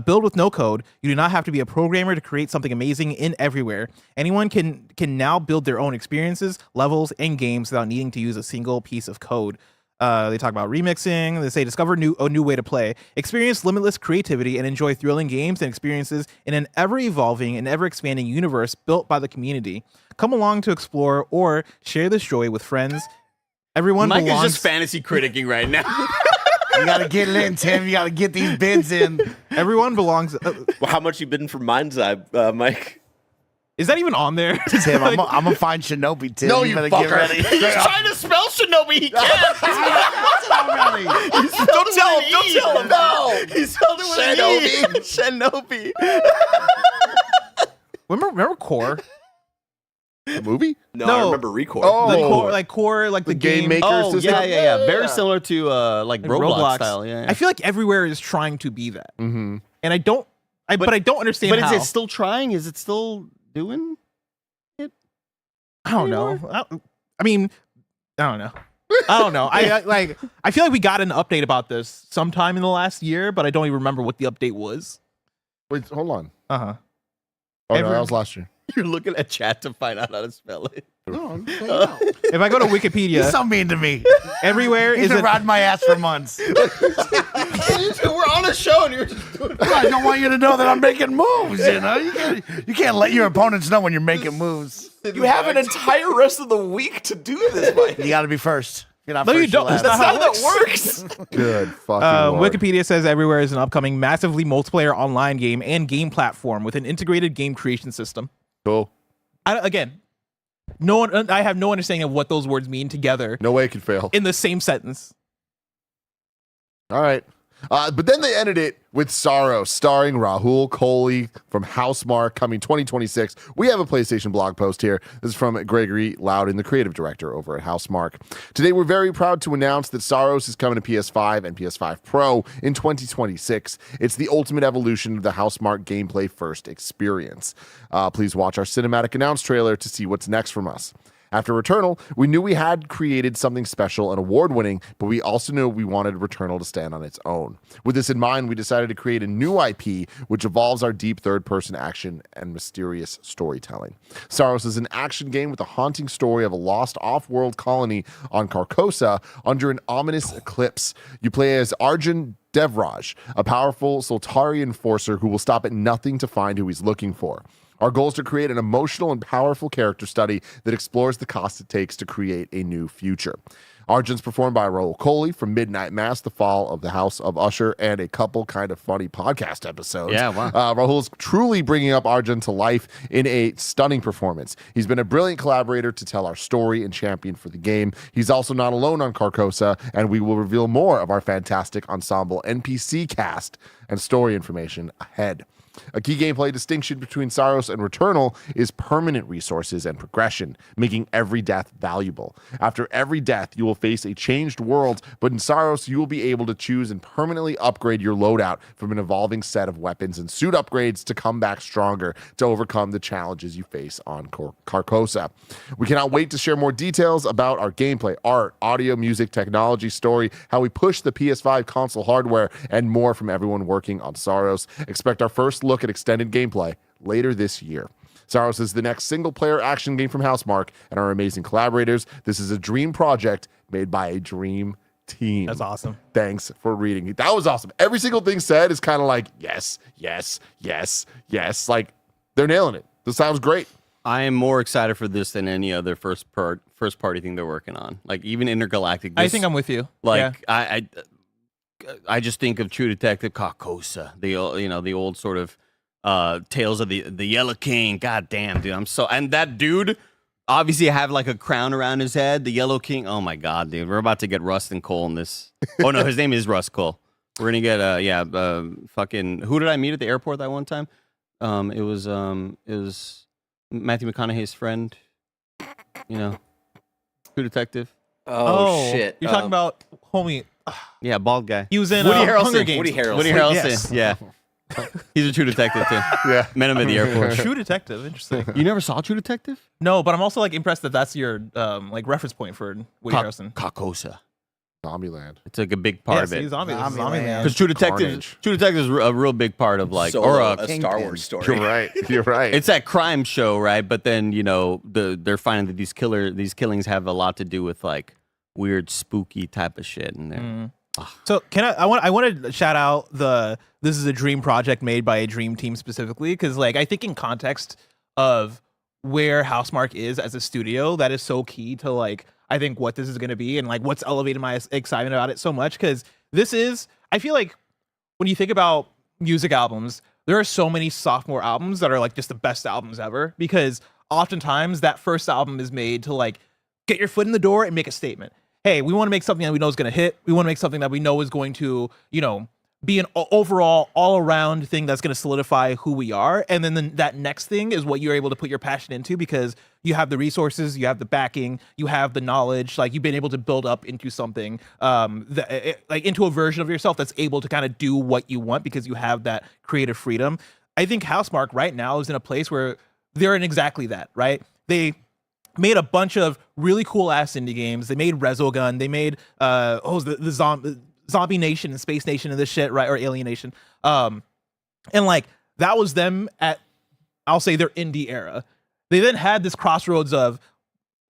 Build with no code. You do not have to be a programmer to create something amazing in Everywhere. Anyone can now build their own experiences, levels, and games without needing to use a single piece of code. They talk about remixing. They say discover a new way to play, experience limitless creativity, and enjoy thrilling games and experiences in an ever-evolving and ever-expanding universe built by the community. Come along to explore or share this joy with friends. Everyone Mike belongs. is just fantasy criticking right now. You got to get it in, Tim. You got to get these bids in. Everyone belongs. Well, how much you bidding for Mindseye, Mike? Is that even on there? Tim, I'm going to find Shinobi, Tim. No, you better fucker. get ready. He's trying to spell Shinobi. He can't. Already. Don't tell him. Don't tell him. No. He spelled it with Shinobi. Remember Core? The movie? No, No. I remember Record. Oh. The Core, like the game game maker Oh, system? yeah. Very similar to like like Roblox style. Yeah. I feel like Everywhere is trying to be that, Mm-hmm. and I don't. But I don't understand. But how. is it still trying? Is it still doing it? I don't know. I mean, I don't know. I don't know. I feel like we got an update about this sometime in the last year, but I don't even remember what the update was. Wait, hold on. Uh-huh. Oh, no, that was last year. You're looking at chat to find out how to spell it. No, I'm saying no. If I go to Wikipedia, You're so mean to me. Everywhere He's is been a, riding my ass for months. We're on a show and you're just doing I don't want you to know that I'm making moves, you know? You can't let your opponents know when you're making moves. You have an entire rest of the week to do this, Mike. You got to be first. If you're not No, first, you don't. you're last. That's That's not how that works. Good fucking Lord. Wikipedia says Everywhere is an upcoming massively multiplayer online game and game platform with an integrated game creation system. Cool. I have no understanding of what those words mean together No way it could fail. in the same sentence. All right. But then they ended it with Saros, starring Rahul Kohli from Housemarque, coming 2026. We have a PlayStation blog post here. This is from Gregory Loudon, the creative director over at Housemarque. Today, we're very proud to announce that Saros is coming to PS5 and PS5 Pro in 2026. It's the ultimate evolution of the Housemarque gameplay first experience. Please watch our cinematic announce trailer to see what's next from us. After Returnal, we knew we had created something special and award-winning, but we also knew we wanted Returnal to stand on its own. With this in mind, we decided to create a new IP, which evolves our deep third-person action and mysterious storytelling. Saros is an action game with a haunting story of a lost off-world colony on Carcosa under an ominous eclipse. You play as Arjun Devraj, a powerful Soltari enforcer who will stop at nothing to find who he's looking for. Our goal is to create an emotional and powerful character study that explores the cost it takes to create a new future. Arjun's performed by Rahul Kohli from Midnight Mass, The Fall of the House of Usher, and a couple kind of funny podcast episodes. Yeah, wow. Rahul's truly bringing up Arjun to life in a stunning performance. He's been a brilliant collaborator to tell our story and champion for the game. He's also not alone on Carcosa, and we will reveal more of our fantastic ensemble NPC cast and story information ahead. A key gameplay distinction between Saros and Returnal is permanent resources and progression, making every death valuable. After every death, you will face a changed world, but in Saros, you will be able to choose and permanently upgrade your loadout from an evolving set of weapons and suit upgrades to come back stronger to overcome the challenges you face on Carcosa. We cannot wait to share more details about our gameplay, art, audio, music, technology, story, how we push the PS5 console hardware, and more from everyone working on Saros. Expect our first look at extended gameplay later this year. Saros is the next single-player action game from Housemarque and our amazing collaborators. This is a dream project made by a dream team. That's awesome. Thanks for reading. That was awesome. Every single thing said is kind of like, yes, yes, yes, yes. Like, they're nailing it. This sounds great. I am more excited for this than any other first party thing they're working on. Like even Intergalactic. I think I'm with you. Like Yeah. I just think of True Detective Carcosa, the old sort of Tales of the Yellow King. God damn, dude, and that dude obviously have like a crown around his head. The Yellow King. Oh my god, dude, we're about to get Rust and Cole in this. Oh no, his name is Rust Cole. We're gonna get fucking. Who did I meet at the airport that one time? It was Matthew McConaughey's friend. You know, True Detective. Oh, shit. You're talking about homie. Yeah, bald guy. He was in Woody Harrelson. Hunger Games. Woody Harrelson. Woody Harrelson. Yes. Yeah. He's a True Detective too. Yeah. Met him at the airport. True Detective, interesting. You never saw True Detective? No, but I'm also like impressed that that's your like reference point for Woody Harrelson. Carcosa. Zombieland. It's like a big part of it. Zombie Man. Because True Detective is a real big part of like, So or a Star Wars story. You're right. You're right. it's that crime show, right? But then they're finding that these killings have a lot to do with like weird, spooky type of shit in there. So I want to shout out this is a dream project made by a dream team specifically, because like I think in context of where Housemarque is as a studio, that is so key to like I think what this is going to be and like what's elevated my excitement about it so much, because I feel like when you think about music albums, there are so many sophomore albums that are like just the best albums ever, because oftentimes that first album is made to like get your foot in the door and make a statement. Hey, we want to make something that we know is going to hit. We want to make something that we know is going to, be an overall, all-around thing that's going to solidify who we are. And then that next thing is what you're able to put your passion into, because you have the resources, you have the backing, you have the knowledge. Like, you've been able to build up into something, into a version of yourself that's able to kind of do what you want because you have that creative freedom. I think Housemarque right now is in a place where they're in exactly that, right? They made a bunch of really cool ass indie games. They made Resogun. They made the Zombie Nation and Space Nation and this shit, right? Or Alien Nation. And like that was them at, I'll say, their indie era. They then had this crossroads of,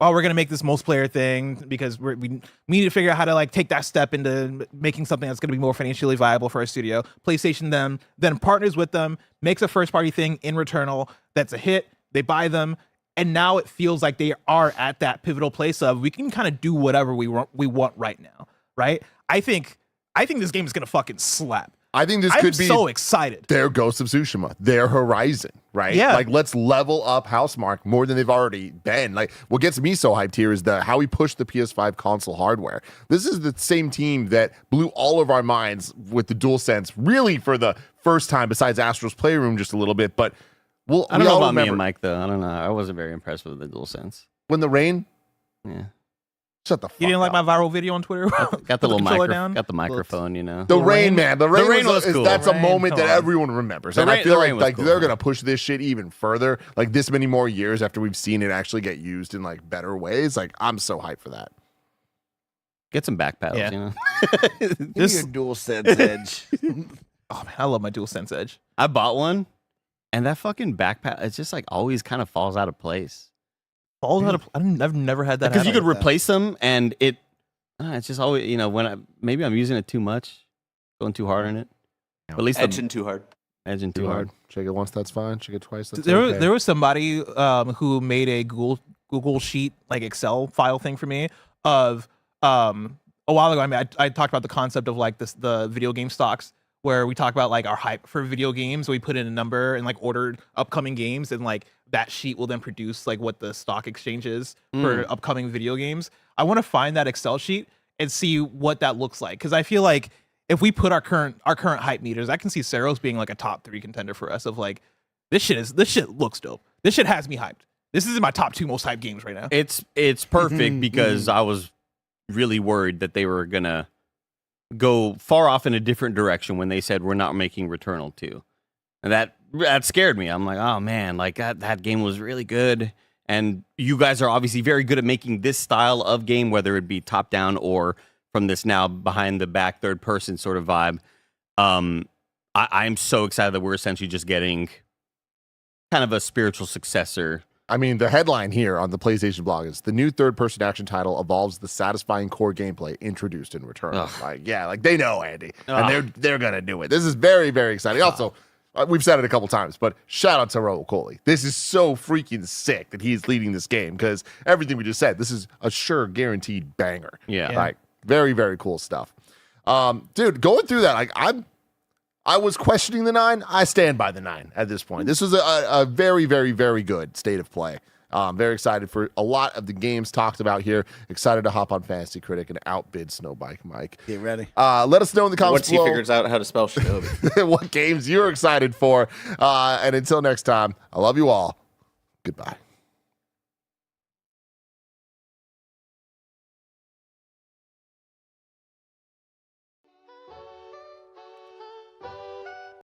oh, we're gonna make this multiplayer thing because we need to figure out how to like take that step into making something that's gonna be more financially viable for our studio. PlayStation then partners with them, makes a first party thing in Returnal that's a hit. They buy them. And now it feels like they are at that pivotal place of we can kind of do whatever we want right now, right? I think this game is gonna fucking slap. I think this could be so excited. Their Ghost of Tsushima, their Horizon, right? Yeah. Like, let's level up Housemarque more than they've already been. Like, what gets me so hyped here is how we push the PS5 console hardware. This is the same team that blew all of our minds with the DualSense, really for the first time, besides Astro's Playroom just a little bit, but I don't know about me and Mike, though. I don't know. I wasn't very impressed with the DualSense. When the rain? Yeah. Shut the fuck up. You didn't like my viral video on Twitter? Got the little microphone, The rain, man. The rain was cool. That's a moment that on. everyone remembers. And I feel like they're going to push this shit even further. Like this many more years after we've seen it actually get used in like better ways. Like I'm so hyped for that. Get some back pedals, This is DualSense Edge. Oh man, I love my DualSense Edge. I bought one. And that fucking backpack, it's just like always kind of falls out of place. I've never had that. Because you could replace them, and it's just always, maybe I'm using it too much, going too hard on it. But at least edging too hard. Edging too hard. Shake it once, that's fine. Shake it twice, that's okay. There was somebody who made a Google Sheet, like Excel file thing for me of a while ago. I mean, I talked about the concept of like the video game stocks, where we talk about like our hype for video games. We put in a number and like ordered upcoming games, and like that sheet will then produce like what the stock exchange is for upcoming video games. I want to find that Excel sheet and see what that looks like, because I feel like if we put our current hype meters, I can see Saros being like a top 3 contender for us. Of like this shit looks dope. This shit has me hyped. This is my top 2 most hyped games right now. It's perfect because I was really worried that they were gonna go far off in a different direction when they said we're not making Returnal 2. And that scared me. I'm like, oh man, like that game was really good. And you guys are obviously very good at making this style of game, whether it be top down or from this now behind the back third person sort of vibe. I'm so excited that we're essentially just getting kind of a spiritual successor. I mean, the headline here on the PlayStation blog is the new third-person action title evolves the satisfying core gameplay introduced in Returnal. Like they know, Andy, and they're gonna do it. This is very, very exciting. Also, we've said it a couple times, but shout out to Raul Coley. This is so freaking sick that he's leading this game, because everything we just said, this is a sure guaranteed banger. Yeah. Like very, very cool stuff. Dude, going through that, like I was questioning the 9. I stand by the 9 at this point. This was a very, very, very good state of play. Very excited for a lot of the games talked about here. Excited to hop on Fantasy Critic and outbid Snowbike Mike. Get ready. Let us know in the comments Once he figures out how to spell Shinobi. what games you're excited for. And until next time, I love you all. Goodbye.